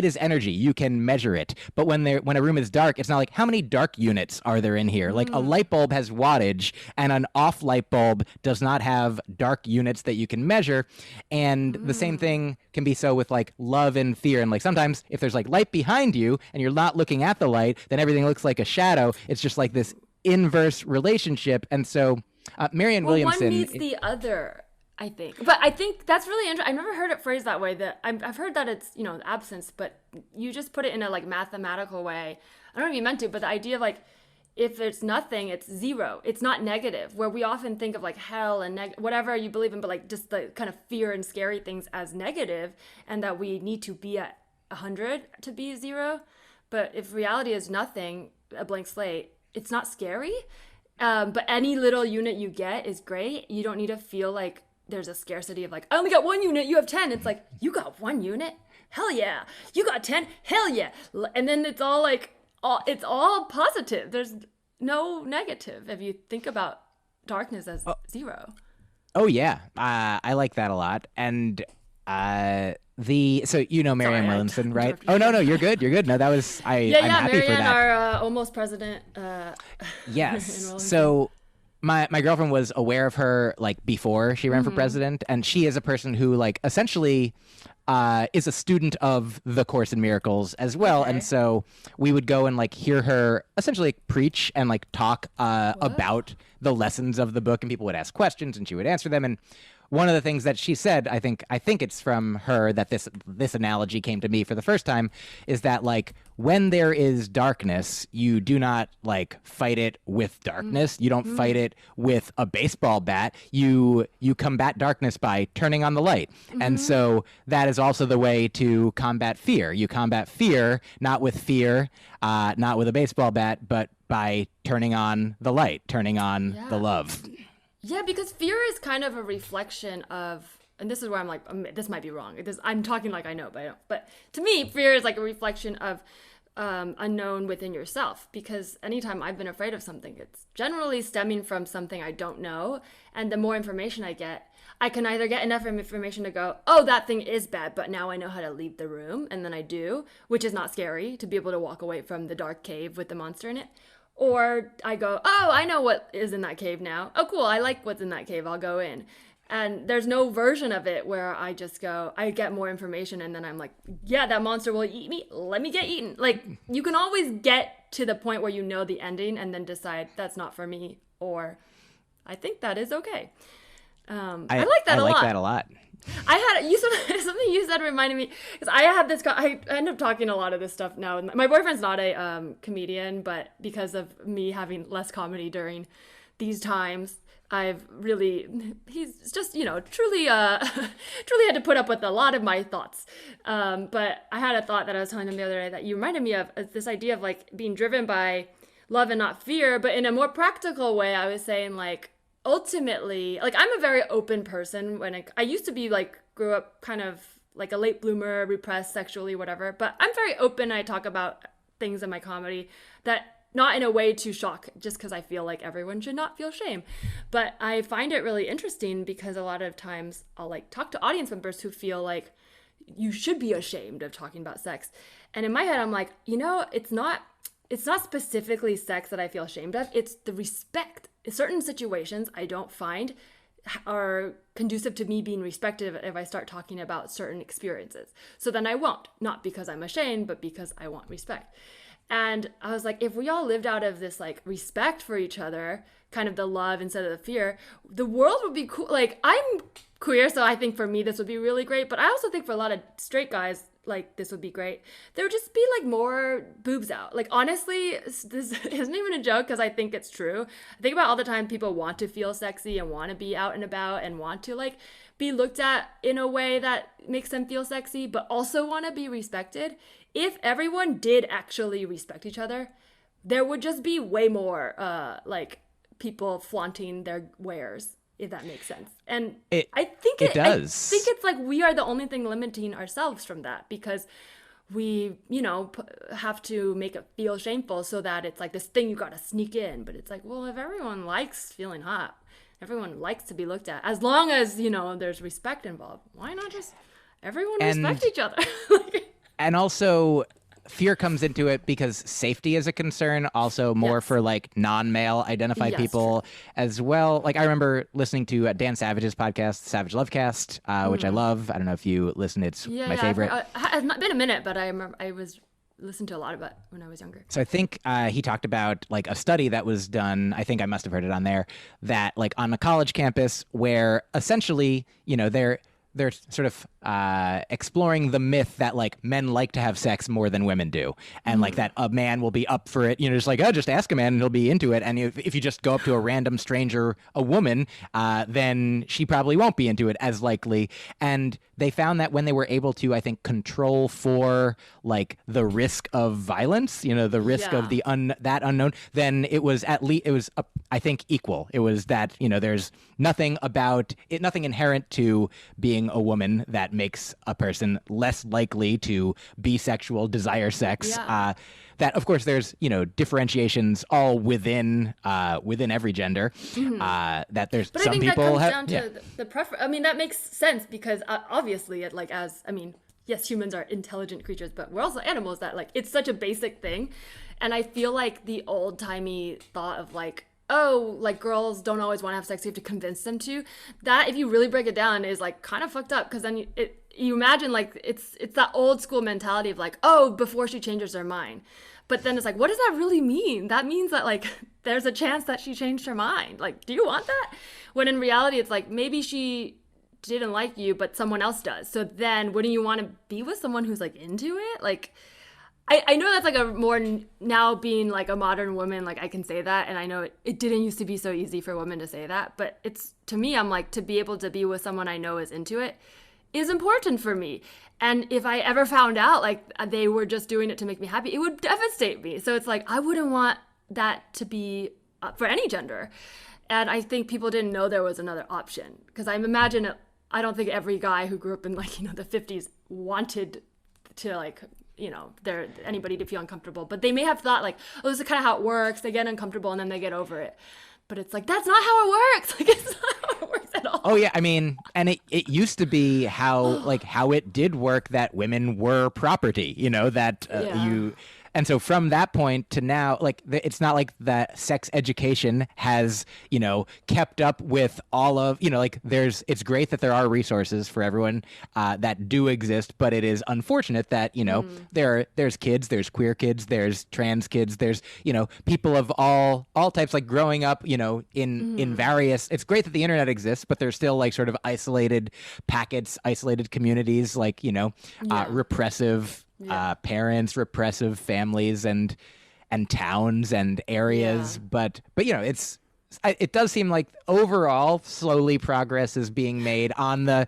is energy. You can measure it. But when a room is dark, it's not like how many dark units are there in here? Like a light bulb has wattage and an off light bulb does not have dark units that you can measure. And the same thing can be so with like love and fear. And like sometimes if there's like light behind you and you're not looking at the light, then everything looks like a shadow. It's just like this inverse relationship. And so Marianne Williamson. One needs the other, I think. But I think that's really interesting. I've never heard it phrased that way. That I've heard that it's, absence, but you just put it in a like mathematical way. I don't know if you meant to, but the idea of like, if it's nothing, it's zero. It's not negative, where we often think of like hell and whatever you believe in, but like just the kind of fear and scary things as negative, and that we need to be at 100 to be zero. But if reality is nothing, a blank slate, it's not scary. But any little unit you get is great. You don't need to feel like there's a scarcity of like, I only got 1 unit, you have 10. It's like, you got 1 unit? Hell yeah. You got 10? Hell yeah. And then it's all like, it's all positive. There's no negative if you think about darkness as zero. Oh yeah. I like that a lot. And Marianne Williamson, right? Oh no, you're good. No, that was I'm happy Marianne, for that. our almost president. Yes. So my girlfriend was aware of her like before she ran for president, and she is a person who like essentially is a student of the Course in Miracles as well. Okay. And so we would go and like hear her essentially preach and like talk about the lessons of the book, and people would ask questions and she would answer them. And one of the things that she said, I think it's from her that this analogy came to me for the first time, is that like when there is darkness, you do not like fight it with darkness. You don't fight it with a baseball bat. You combat darkness by turning on the light. And so that is also the way to combat fear. You combat fear not with fear, not with a baseball bat, but by turning on the light, turning on the love. Yeah, because fear is kind of a reflection of, and this is where I'm like, this might be wrong. I'm talking like I know, but I don't. But to me, fear is like a reflection of unknown within yourself. Because anytime I've been afraid of something, it's generally stemming from something I don't know. And the more information I get, I can either get enough information to go, oh, that thing is bad, but now I know how to leave the room. And then I do, which is not scary, to be able to walk away from the dark cave with the monster in it. Or I go, oh, I know what is in that cave now. Oh, cool, I like what's in that cave, I'll go in. And there's no version of it where I just go, I get more information and then I'm like, yeah, that monster will eat me, let me get eaten. Like, you can always get to the point where you know the ending and then decide that's not for me, or I think that is okay. I like that a lot. I like that a lot. I had something you said reminded me, because I had this. I end up talking a lot of this stuff now. My boyfriend's not a comedian, but because of me having less comedy during these times, he's just truly had to put up with a lot of my thoughts. But I had a thought that I was telling him the other day that you reminded me of, this idea of like being driven by love and not fear. But in a more practical way, I was saying like, ultimately, like, I'm a very open person. I used to be like, grew up kind of like a late bloomer, repressed sexually, whatever, but I'm very open. I talk about things in my comedy that not in a way to shock, just because I feel like everyone should not feel shame. But I find it really interesting because a lot of times I'll like talk to audience members who feel like you should be ashamed of talking about sex. And in my head, I'm like, it's not specifically sex that I feel ashamed of. It's the respect. Certain situations I don't find are conducive to me being respected if I start talking about certain experiences. So then I won't, not because I'm ashamed, but because I want respect. And I was like, if we all lived out of this like respect for each other, kind of the love instead of the fear, the world would be cool. Like, I'm queer, so I think for me this would be really great, but I also think for a lot of straight guys, like, this would be great. There would just be like more boobs out. Like, honestly, this isn't even a joke, because I think it's true. I think about all the time people want to feel sexy and want to be out and about and want to like be looked at in a way that makes them feel sexy, but also want to be respected. If everyone did actually respect each other, there would just be way more like people flaunting their wares, if that makes sense. And I think it does. I think it's like we are the only thing limiting ourselves from that, because we, have to make it feel shameful so that it's like this thing you got to sneak in. But it's like, well, if everyone likes feeling hot, everyone likes to be looked at, as long as, there's respect involved, why not just everyone respect each other? And also, fear comes into it because safety is a concern, also more for like non-male identified people as well. Like I remember listening to Dan Savage's podcast, Savage Lovecast, which I love. I don't know if you listen. It's my favorite. It's not been a minute, but I remember I was listened to a lot of it when I was younger. So I think he talked about like a study that was done. I think I must have heard it on there, that like on a college campus where essentially, they're sort of exploring the myth that like men like to have sex more than women do, and like that a man will be up for it, just like, oh, just ask a man and he'll be into it. And if you just go up to a random stranger, a woman, then she probably won't be into it as likely. And they found that when they were able to, I think, control for like the risk of violence, the risk of the that unknown, then it was I think equal. It was that, there's nothing about it, nothing inherent to being a woman that makes a person less likely to be sexual, desire sex. That of course there's differentiations all within every gender. That there's but some I think people that comes have down to the preference. I mean, that makes sense because obviously yes, humans are intelligent creatures, but we're also animals. That like it's such a basic thing, and I feel like the old timey thought of like, oh, like girls don't always want to have sex, you have to convince them to. That, if you really break it down, is like kind of fucked up, because then you imagine like it's that old school mentality of like, oh, before she changes her mind. But then it's like, what does that really mean? That means that like there's a chance that she changed her mind. Like, do you want that? When in reality, it's like maybe she didn't like you, but someone else does. So then wouldn't you want to be with someone who's like into it? Like, I know that's like a more, now being like a modern woman, like I can say that. And I know it didn't used to be so easy for women to say that. But it's, to me, I'm like, to be able to be with someone I know is into it is important for me. And if I ever found out like they were just doing it to make me happy, it would devastate me. So it's like, I wouldn't want that to be for any gender. And I think people didn't know there was another option, because I imagine I don't think every guy who grew up in like, the 50s wanted to like, anybody to feel uncomfortable, but they may have thought like, oh, this is kind of how it works. They get uncomfortable and then they get over it. But it's like, that's not how it works. Like, it's not how it works at all. Oh yeah, I mean, and it used to be how it did work, that women were property, and so from that point to now, like it's not like that sex education has, kept up with all of, it's great that there are resources for everyone that do exist, but it is unfortunate that, there's kids, there's queer kids, there's trans kids, there's, people of all types, like growing up, in various, it's great that the internet exists, but there's still like sort of isolated packets, isolated communities, like, repressive parents, repressive families, and towns and areas. But it does seem like overall slowly progress is being made on the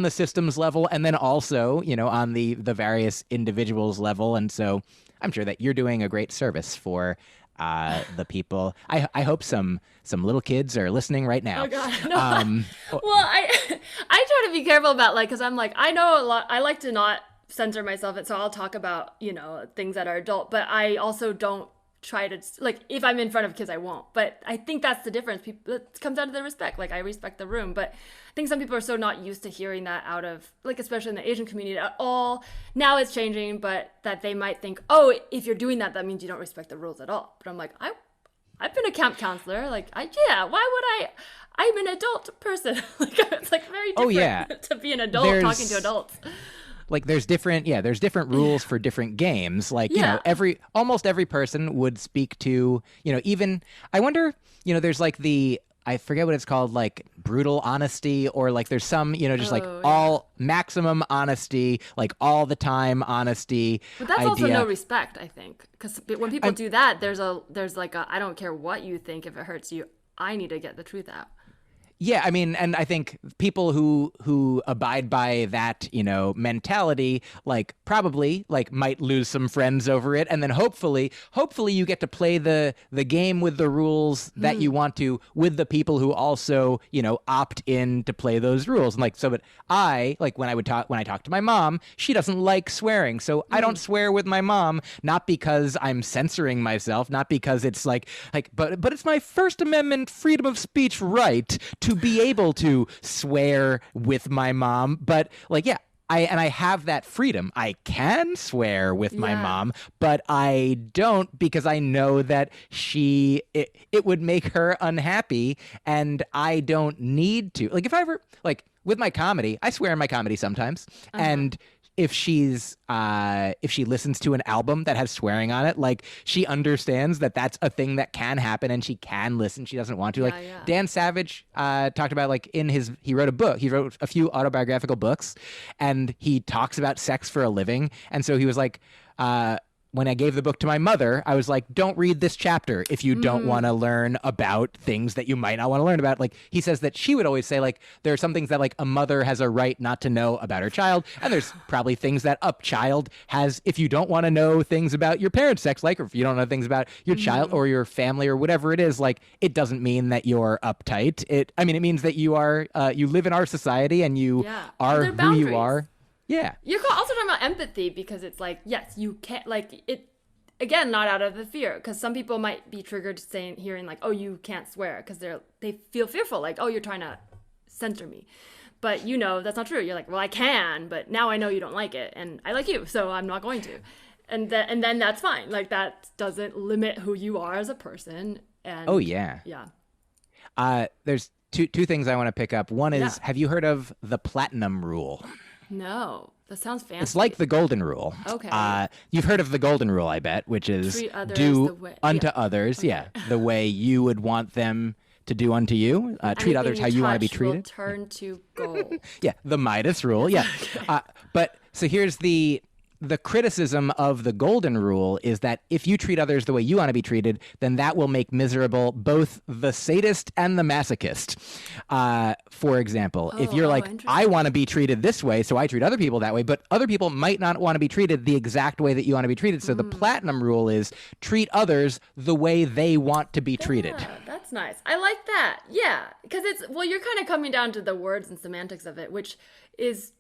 systems level, and then also on the various individuals level. And so I'm sure that you're doing a great service for the people. I hope some little kids are listening right now. Oh God, no. Well, I try to be careful about because I'm like, I know a lot. I like to not censor myself, and so I'll talk about things that are adult, but I also don't try to, like, if I'm in front of kids I won't. But I think that's the difference. It comes down to the respect. Like, I respect the room, but I think some people are so not used to hearing that out of, like, especially in the Asian community at all. Now it's changing, but that they might think, oh, if you're doing that means you don't respect the rules at all. But I'm like, I've been a camp counselor, like, why would I'm an adult person. Like, it's like very different to be an adult talking to adults. Like there's different rules for different games. Like, almost every person would speak to, even, I wonder, there's like I forget what it's called, like brutal honesty, or like there's some, all maximum honesty, like all the time honesty. But that's also no respect, I think. Because when people do that, there's like a, I don't care what you think, if it hurts you, I need to get the truth out. Yeah, I mean, and I think people who abide by that, mentality, like probably like might lose some friends over it, and then hopefully you get to play the game with the rules that you want to with the people who also, opt in to play those rules. And like but I like when I talk to my mom, she doesn't like swearing, so I don't swear with my mom, not because I'm censoring myself, not because it's but it's my First Amendment freedom of speech right to be able to swear with my mom. But I have that freedom. I can swear with my mom, but I don't because I know that it would make her unhappy, and I don't need to. Like if I ever with my comedy, I swear in my comedy sometimes, and if she listens to an album that has swearing on it, like she understands that that's a thing that can happen and she can listen. She doesn't want to. Dan Savage talked about he wrote a book. He wrote a few autobiographical books, and he talks about sex for a living. And so he was like, when I gave the book to my mother, I was like, don't read this chapter if you don't want to learn about things that you might not want to learn about. Like he says that she would always say, there are some things that a mother has a right not to know about her child. And there's probably things that a child has, if you don't want to know things about your parents' sex life, or if you don't know things about your child or your family or whatever it is, it doesn't mean that you're uptight. It means that you are, you live in our society and you are who you are. Yeah. You're also talking about empathy because it's yes, you can't, it, again, not out of the fear, because some people might be triggered hearing oh, you can't swear because they feel fearful, oh, you're trying to censor me. But that's not true. You're well, I can, but now I know you don't like it and I like you, so I'm not going to. And then that's fine. That doesn't limit who you are as a person. And oh, yeah. Yeah. There's two things I want to pick up. One is, have you heard of the platinum rule? No, that sounds fancy. It's like the golden rule. Okay. You've heard of the golden rule, I bet, which is do unto others, okay. The way you would want them to do unto you. Treat others how you want to be treated. Will turn to gold. Yeah, the Midas rule. Yeah. Okay. But so here's the criticism of the golden rule is that if you treat others the way you want to be treated, then that will make miserable both the sadist and the masochist. For example, if you're I want to be treated this way, so I treat other people that way, but other people might not want to be treated the exact way that you want to be treated. So the platinum rule is treat others the way they want to be treated. That's nice. I like that. Yeah, because you're kind of coming down to the words and semantics of it, which is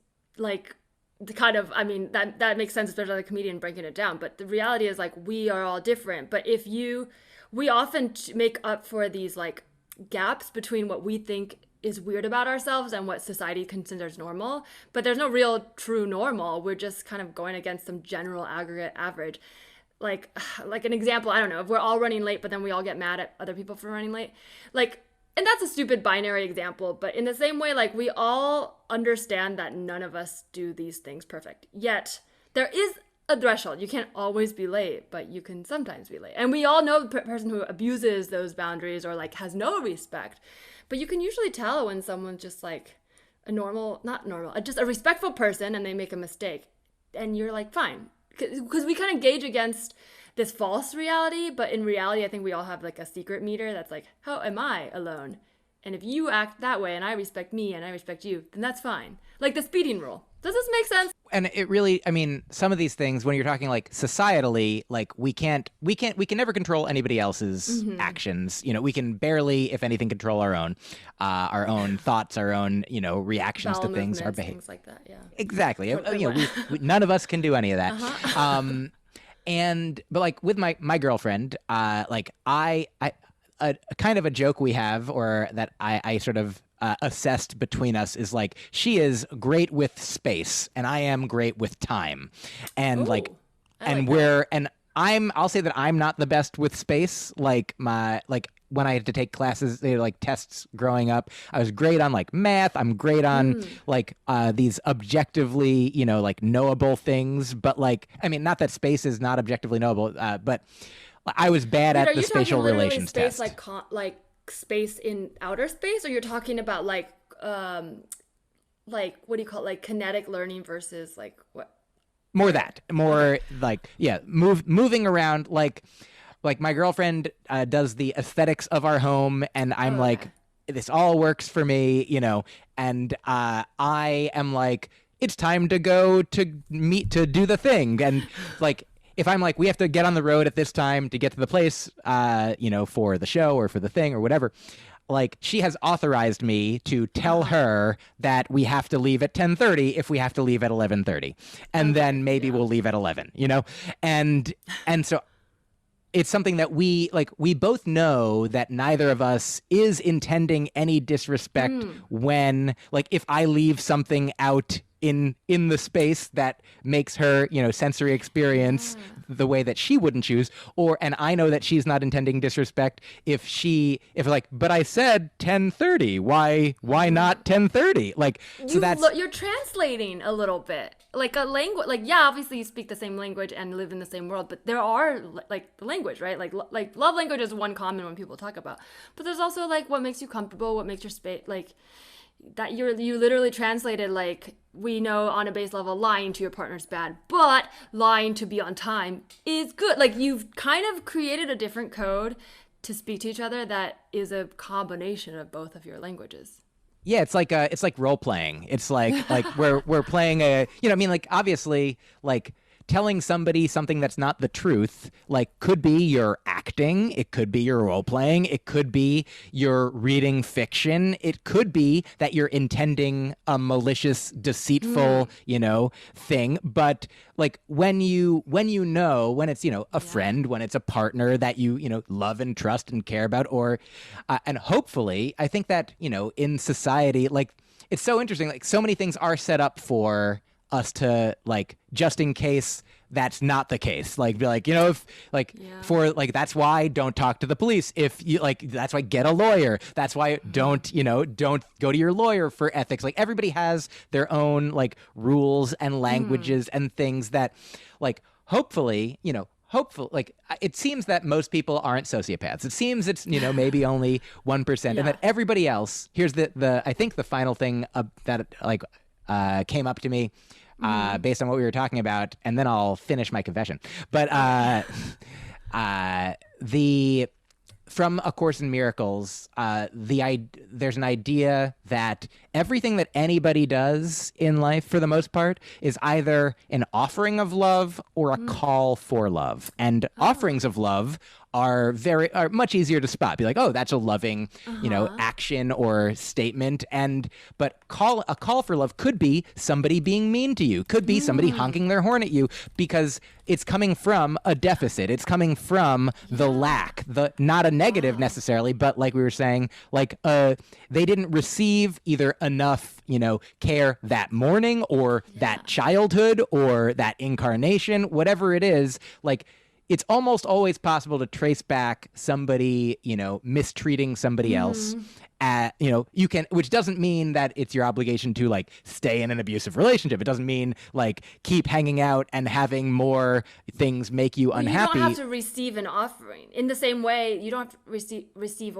that makes sense if there's another comedian breaking it down, but the reality is we are all different. But we often make up for these gaps between what we think is weird about ourselves and what society considers normal, but there's no real true normal. We're just kind of going against some general aggregate average. Like an example, I don't know, if we're all running late but then we all get mad at other people for running late, and that's a stupid binary example, but in the same way, we all understand that none of us do these things perfect. Yet, there is a threshold. You can't always be late, but you can sometimes be late. And we all know the person who abuses those boundaries or, has no respect. But you can usually tell when someone's just, just a respectful person and they make a mistake. And you're fine. Because we kind of gauge against this false reality, but in reality, I think we all have a secret meter that's how am I alone? And if you act that way and I respect me and I respect you, then that's fine. The speeding rule. Does this make sense? And it really, some of these things, when you're talking societally, we can never control anybody else's actions. We can barely, if anything, control our own thoughts, our own, reactions to things, our behavior. Things like that, yeah. Exactly. None of us can do any of that. But with my girlfriend, I kind of a joke we have, or that I sort of assessed between us is she is great with space and I am great with time, and I'll say that I'm not the best with space. When I had to take classes, tests growing up, I was great on math. I'm great on these objectively, knowable things. But not that space is not objectively knowable, but I was bad at the spatial relations space, test. Space in outer space, or you're talking about what do you call it? Kinetic learning versus what? Moving around. Like my girlfriend does the aesthetics of our home, and I'm this all works for me, and I am like, it's time to go to meet to do the thing. And like, if I'm like, we have to get on the road at this time to get to the place, for the show or for the thing or whatever, like, she has authorized me to tell her that we have to leave at 10:30 if we have to leave at 11:30, and then maybe we'll leave at 11, and so it's something that we both know that neither of us is intending any disrespect when, like, if I leave something out in the space that makes her, sensory experience the way that she wouldn't choose, and I know that she's not intending disrespect if like, but I said 10:30, why not 10:30? Like, so you're translating a little bit, like a language, like, yeah, obviously you speak the same language and live in the same world, but there are like the language, right? Like love language is one common one people talk about, but there's also like what makes you comfortable, what makes your space, like that you literally translated, like, we know on a base level lying to your partner's bad, but lying to be on time is good. Like, you've kind of created a different code to speak to each other that is a combination of both of your languages. Yeah, it's like role playing. It's like we're playing like, obviously, like, telling somebody something that's not the truth, like, could be you're acting, it could be you're role playing, it could be you're reading fiction, it could be that you're intending a malicious, deceitful, thing. But like, when it's, a friend, when it's a partner that you love and trust and care about, or and hopefully, I think that, in society, like, it's so interesting, like, so many things are set up for us to, like, just in case that's not the case, like, be like, if like, for like, that's why don't talk to the police. If you like, that's why get a lawyer. That's why don't go to your lawyer for ethics. Like, everybody has their own, like, rules and languages and things that, like, hopefully, like, it seems that most people aren't sociopaths. It seems it's, maybe only 1%, and that everybody else, here's I think the final thing that, like, came up to me based on what we were talking about, and then I'll finish my confession. But from A Course in Miracles, there's an idea that everything that anybody does in life, for the most part, is either an offering of love or a call for love. And offerings of love are much easier to spot. Be like, oh, that's a loving, action or statement. But a call for love could be somebody being mean to you, could be somebody honking their horn at you, because it's coming from a deficit. It's coming from the lack, not a negative necessarily, but like we were saying, like, they didn't receive either enough, care that morning, or that childhood, or that incarnation, whatever it is. Like, it's almost always possible to trace back somebody, mistreating somebody else. You can, which doesn't mean that it's your obligation to, like, stay in an abusive relationship. It doesn't mean, like, keep hanging out and having more things make you unhappy. You don't have to receive an offering in the same way. You don't have to receive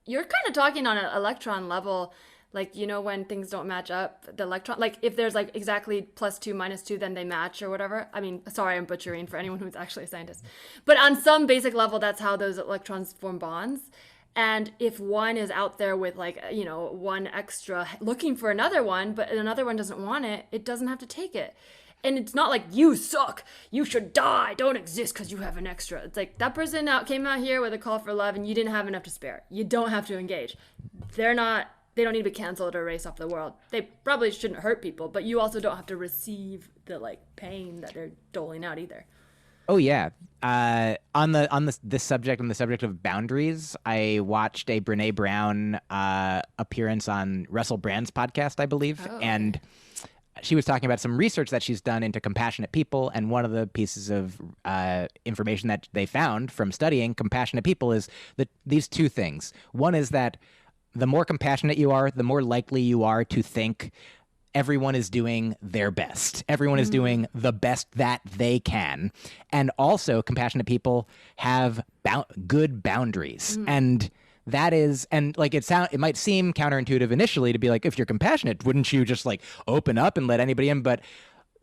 you're kind of talking on an electron level. Like, when things don't match up, the electron, like, if there's, like, exactly +2, -2, then they match or whatever. I mean, sorry, I'm butchering for anyone who's actually a scientist. But on some basic level, that's how those electrons form bonds. And if one is out there with, like, one extra looking for another one, but another one doesn't want it, it doesn't have to take it. And it's not like, you suck, you should die, don't exist because you have an extra. It's like, that person came out here with a call for love and you didn't have enough to spare. You don't have to engage. They don't need to be canceled or erased off the world. They probably shouldn't hurt people, but you also don't have to receive the, like, pain that they're doling out either. Oh yeah. On this subject, on the subject of boundaries, I watched a Brene Brown appearance on Russell Brand's podcast, I believe, and she was talking about some research that she's done into compassionate people, and one of the pieces of information that they found from studying compassionate people is that these two things. One is that the more compassionate you are, the more likely you are to think everyone is doing their best. Everyone is doing the best that they can. And also, compassionate people have good boundaries. And that is, and like, it might seem counterintuitive initially to be like, if you're compassionate, wouldn't you just, like, open up and let anybody in? But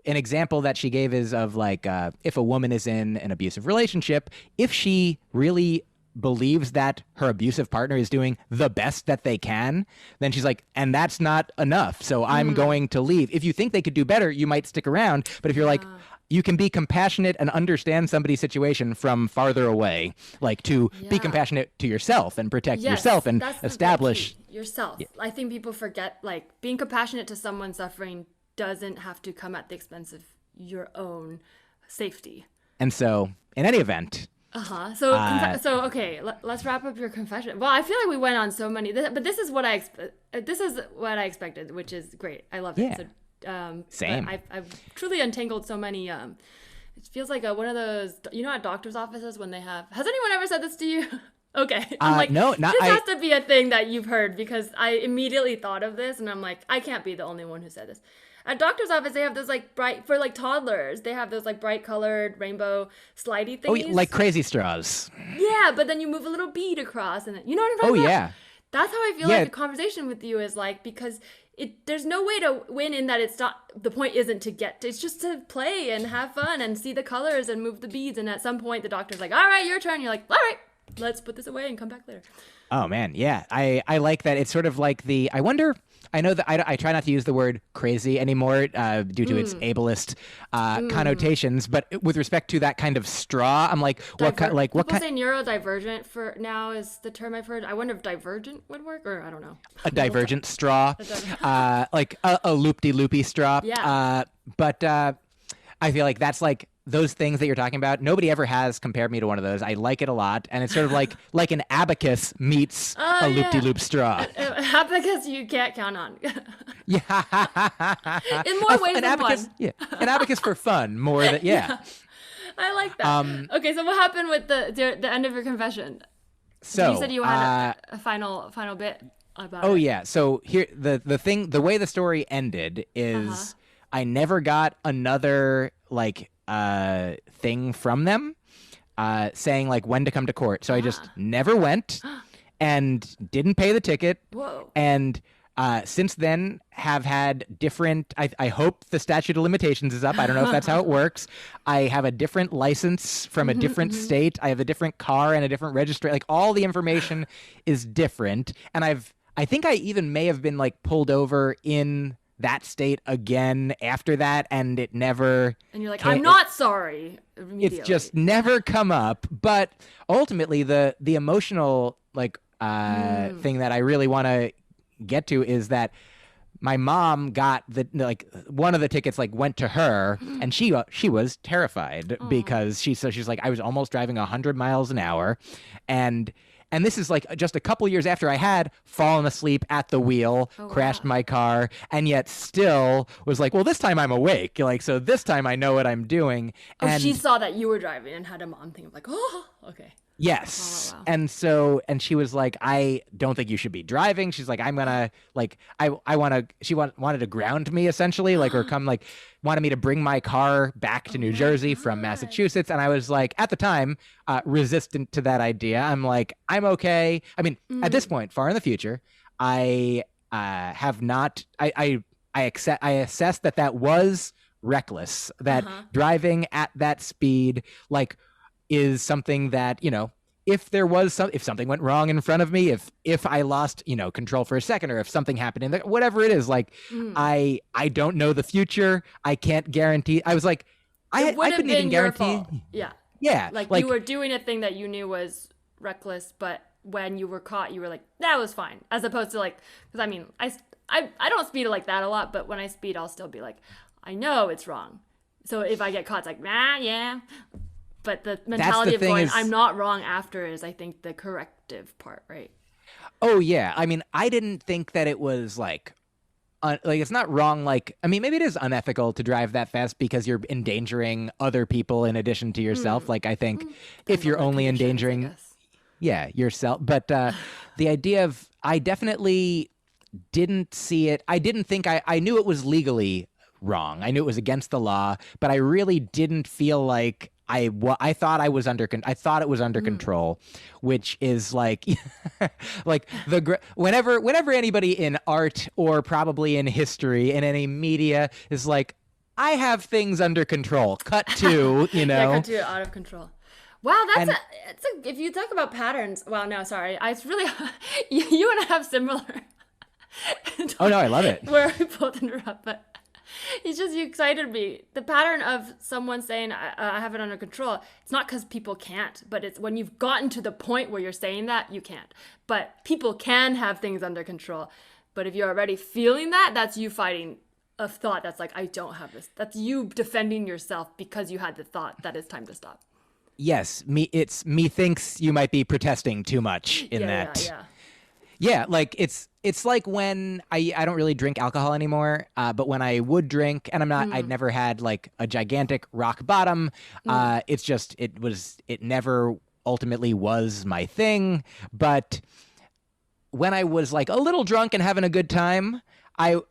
an example that she gave is of, like, if a woman is in an abusive relationship, if she really believes that her abusive partner is doing the best that they can, then she's like, and that's not enough, so I'm going to leave. If you think they could do better, you might stick around. But if you're like, you can be compassionate and understand somebody's situation from farther away, like to be compassionate to yourself and protect yourself and establish yourself. Yeah. I think people forget, like, being compassionate to someone suffering doesn't have to come at the expense of your own safety. And so, in any event, So okay, let's wrap up your confession. Well, I feel like we went on so many, but this is what I expected, which is great. I love it. So, same. I've truly untangled so many. It feels like one of those, at doctor's offices when they have. Has anyone ever said this to you? Okay, I'm like, no, not. This has to be a thing that you've heard, because I immediately thought of this, and I'm like, I can't be the only one who said this. At doctor's office, they have those like bright, for like toddlers, they have those like bright colored rainbow slidey things. Oh, like crazy straws. Yeah, but then you move a little bead across, and you know what I'm talking about? Oh, yeah. That's how I feel like the conversation with you is like, because there's no way to win in that. It's not, the point isn't to get, it's just to play and have fun and see the colors and move the beads. And at some point, the doctor's like, all right, your turn. You're like, all right, let's put this away and come back later. Oh, man. Yeah. I like that. It's sort of like I wonder, I know that I try not to use the word crazy anymore due to its ableist connotations, but with respect to that kind of straw, I'm like, what kind? People say neurodivergent for now is the term I've heard. I wonder if divergent would work, or I don't know. A divergent straw, like a loop-de-loopy straw. Yeah. But I feel like that's like those things that you're talking about. Nobody ever has compared me to one of those. I like it a lot, and it's sort of like an abacus meets a loop-de-loop straw. Abacus you can't count on. Yeah. In more ways than abacus, one. Yeah, an abacus for fun more than I like that. Okay, so what happened with the end of your confession? So you said you had a final bit about. Oh it. yeah. So here the way the story ended is I never got another thing from them saying like when to come to court. So I just never went and didn't pay the ticket. Whoa. And since then have had different, I hope the statute of limitations is up. I don't know if that's how it works. I have a different license from a different state. I have a different car and a different registry. Like all the information is different. And I think I even may have been like pulled over in that state again after that, and it never. And you're like, I'm not sorry. It's just never come up. But ultimately, the emotional thing that I really want to get to is that my mom got one of the tickets went to her, and she was terrified because she's like, I was almost driving 100 miles an hour, and this is just a couple years after I had fallen asleep at the wheel, crashed my car, and yet still was like, well, this time I'm awake. So this time I know what I'm doing. And she saw that you were driving and had a mom think of oh, okay. Yes. Wow. And she was like, I don't think you should be driving. She's like, I'm going to, she wanted to ground me essentially, or come wanted me to bring my car back to New Jersey from Massachusetts. And I was like, at the time, resistant to that idea. I'm like, I'm okay. I mean, at this point, far in the future, I have not, I assessed that was reckless, that driving at that speed, is something that, if something went wrong in front of me, if I lost, control for a second, or if something happened whatever it is, I don't know the future. I can't guarantee. I was like, I couldn't even guarantee. Yeah. Yeah. You were doing a thing that you knew was reckless, but when you were caught, you were like, that was fine. As opposed to because I mean, I don't speed like that a lot, but when I speed, I'll still be like, I know it's wrong. So if I get caught, it's like, yeah. But the mentality of going, I'm not wrong after is, I think, the corrective part, right? Oh, yeah. I mean, I didn't think that it was it's not wrong. I mean, maybe it is unethical to drive that fast because you're endangering other people in addition to yourself. I think if you're only endangering, yourself. But the idea of, I definitely didn't see it. I didn't think I knew it was legally wrong. I knew it was against the law, but I really didn't feel like I thought it was under control, which is whenever anybody in art or probably in history in any media is like, I have things under control. Cut to, cut to out of control. Wow, And if you talk about patterns. Well, no, sorry. It's really you and I have similar. oh no, I love it. Where we both interrupt, but it's just you excited me. The pattern of someone saying I have it under control. It's not because people can't, but it's when you've gotten to the point where you're saying that you can't. But people can have things under control. But if you're already feeling that, that's you fighting a thought that's like, I don't have this. That's you defending yourself because you had the thought that it's time to stop. Yes, me thinks you might be protesting too much in that. Yeah, like it's like when I don't really drink alcohol anymore, but when I would drink, and I'd never had like a gigantic rock bottom. It's just it never ultimately was my thing. But when I was like a little drunk and having a good time, I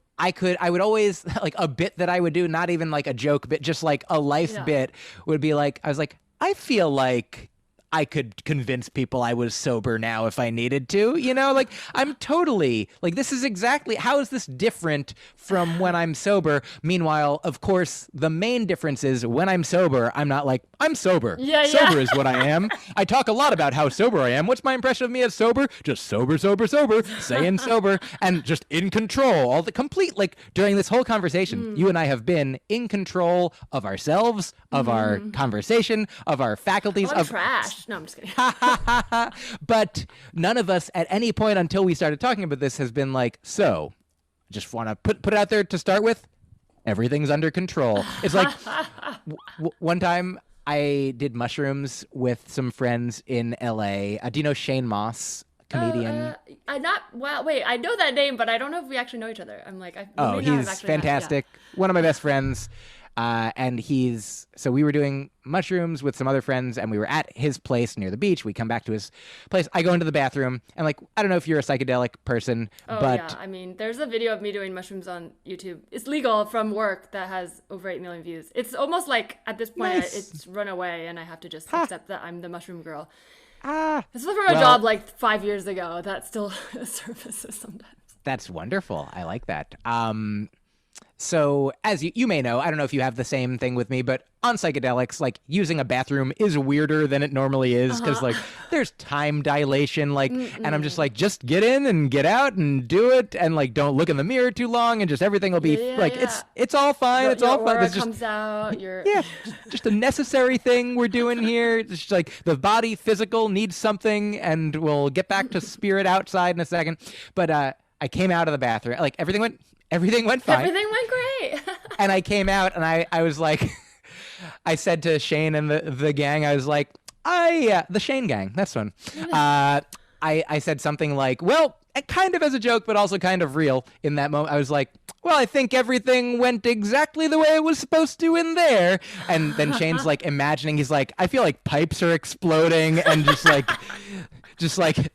would always like a bit that I would do, not even like a joke bit, just like a life bit would be like, I was like, I feel like I could convince people I was sober now if I needed to, like I'm totally like, this is exactly, how is this different from when I'm sober? Meanwhile, of course, the main difference is when I'm sober, I'm not like, I'm sober. Sober is what I am. I talk a lot about how sober I am. What's my impression of me as sober? Just sober, saying sober and just in control. All the complete, like during this whole conversation, you and I have been in control of ourselves, of our conversation, of our faculties. Of trash. No, I'm just kidding. But none of us at any point until we started talking about this has been like, so just want to put it out there to start with. Everything's under control. It's like one time I did mushrooms with some friends in LA. Do you know Shane Moss, comedian? I know that name, but I don't know if we actually know each other. I'm like, he's fantastic. One of my best friends. And so we were doing mushrooms with some other friends and we were at his place near the beach. We come back to his place. I go into the bathroom and like, I don't know if you're a psychedelic person, but yeah. I mean, there's a video of me doing mushrooms on YouTube. It's legal from work that has over 8 million views. It's almost like at this point, it's run away and I have to just accept that I'm the mushroom girl. This was from a job like 5 years ago that still surfaces sometimes. That's wonderful. I like that. So as you may know, I don't know if you have the same thing with me, but on psychedelics, like using a bathroom is weirder than it normally is because like there's time dilation, like, and I'm just like, just get in and get out and do it. And like, don't look in the mirror too long and just everything will be it's all fine. It's all fine. It comes out. Just a necessary thing we're doing here. It's just like the body physical needs something and we'll get back to spirit outside in a second. But I came out of the bathroom, like everything went fine. Everything went great. And I came out and I was like, I said to Shane and the gang, I was like, the Shane gang, that's one. I said something like, well, kind of as a joke, but also kind of real in that moment. I was like, well, I think everything went exactly the way it was supposed to in there. And then Shane's like imagining, he's like, I feel like pipes are exploding and just like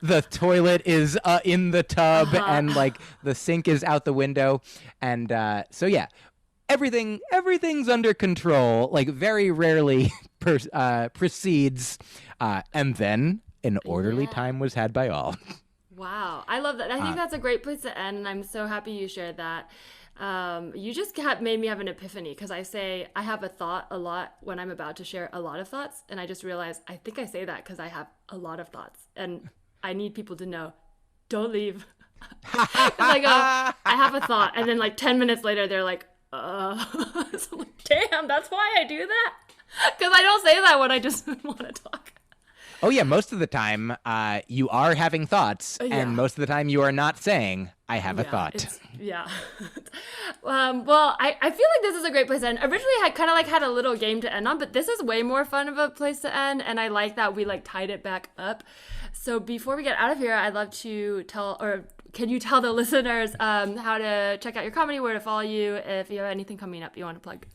the toilet is in the tub and like the sink is out the window. And so, yeah, everything's under control, like very rarely proceeds. And then an orderly time was had by all. Wow. I love that. I think that's a great place to end. And I'm so happy you shared that. You just made me have an epiphany because I say I have a thought a lot when I'm about to share a lot of thoughts. And I just realized I think I say that because I have a lot of thoughts and I need people to know, don't leave. I go, I have a thought. And then like 10 minutes later, they're like, so I'm like, damn, that's why I do that? Because I don't say that when I just want to talk. Oh, yeah. Most of the time, you are having thoughts, and most of the time you are not saying, I have a thought. Well, I feel like this is a great place to end. Originally, I kind of like had a little game to end on, but this is way more fun of a place to end, and I like that we like tied it back up. So before we get out of here, I'd love to can you tell the listeners how to check out your comedy, where to follow you, if you have anything coming up you want to plug?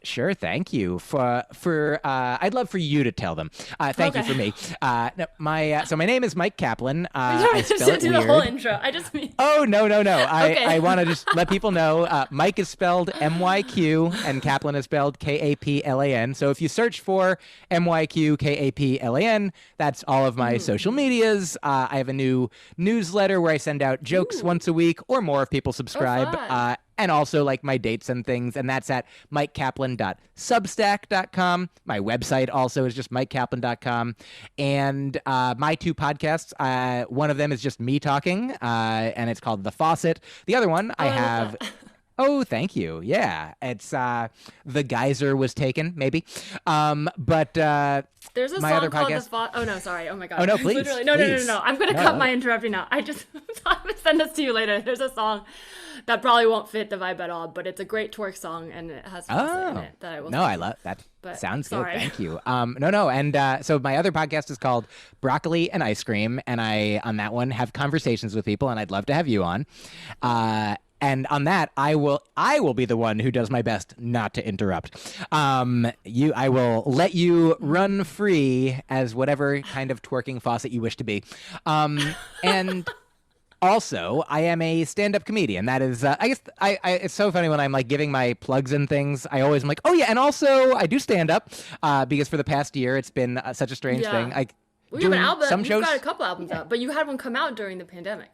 Sure, thank you. I'd love for you to tell them. Thank you for me. So my name is Myq Kaplan. I spell it do weird. The whole intro. I just mean. Oh no! I want to just let people know. Myq is spelled MYQ and Kaplan is spelled KAPLAN. So if you search for MYQ KAPLAN, that's all of my social medias. I have a new newsletter where I send out jokes once a week or more if people subscribe. and also like my dates and things. And that's at myqkaplan.substack.com. My website also is just myqkaplan.com. And my two podcasts, one of them is just me talking, and it's called The Faucet. The other one I have... Oh, thank you. Yeah, it's The Geyser Was Taken, maybe. But there's a my song other called podcast... Oh no, sorry. Oh my god. Oh no, please. Literally, please. no. I'm gonna cut my interrupting now. I'm gonna send this to you later. There's a song that probably won't fit the vibe at all, but it's a great twerk song and it has faucet in it that I will. No, I love that. But sounds sorry. good. Thank you. No. And so my other podcast is called Broccoli and Ice Cream, and I on that one have conversations with people, and I'd love to have you on. And on that, I will be the one who does my best not to interrupt. I will let you run free as whatever kind of twerking faucet you wish to be. And also, I am a stand-up comedian. That is, I guess, it's so funny when I'm like giving my plugs and things. I always am like, oh yeah, and also I do stand-up because for the past year it's been such a strange thing. Like you have an album. Some shows, you've got a couple albums out, but you had one come out during the pandemic.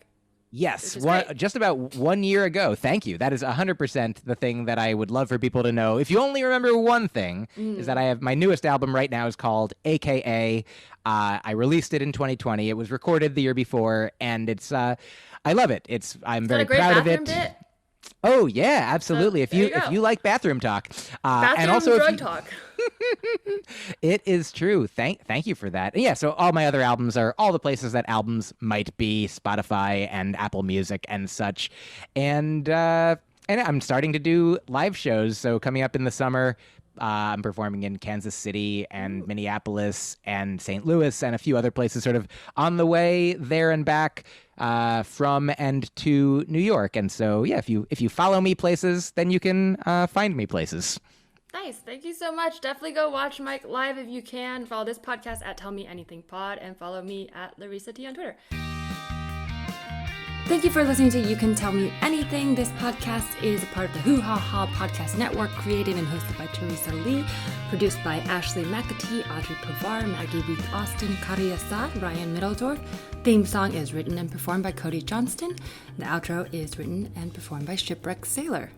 Yes, just about 1 year ago. Thank you. That is 100% the thing that I would love for people to know. If you only remember one thing, is that I have my newest album right now is called AKA. I released it in 2020. It was recorded the year before, and it's I love it. I'm very proud of it. Bit? Oh yeah, absolutely. So, if you like bathroom talk, and also drug talk. It is true. Thank you for that. Yeah, so all my other albums are all the places that albums might be, Spotify and Apple Music and such. And I'm starting to do live shows. So coming up in the summer, I'm performing in Kansas City and Minneapolis and St. Louis and a few other places sort of on the way there and back from and to New York. And so, yeah, if you follow me places, then you can find me places. Nice. Thank you so much. Definitely go watch Myq live if you can. Follow this podcast at Tell Me Anything Pod and follow me at Larissa T on Twitter. Thank you for listening to You Can Tell Me Anything. This podcast is a part of the Hoo Ha Ha Podcast Network, created and hosted by Teresa Lee, produced by Ashley McAtee, Audrey Pavar, Maggie Week Austin, Kari Assad, Ryan Middledorf. Theme song is written and performed by Cody Johnston. The outro is written and performed by Shipwreck Sailor.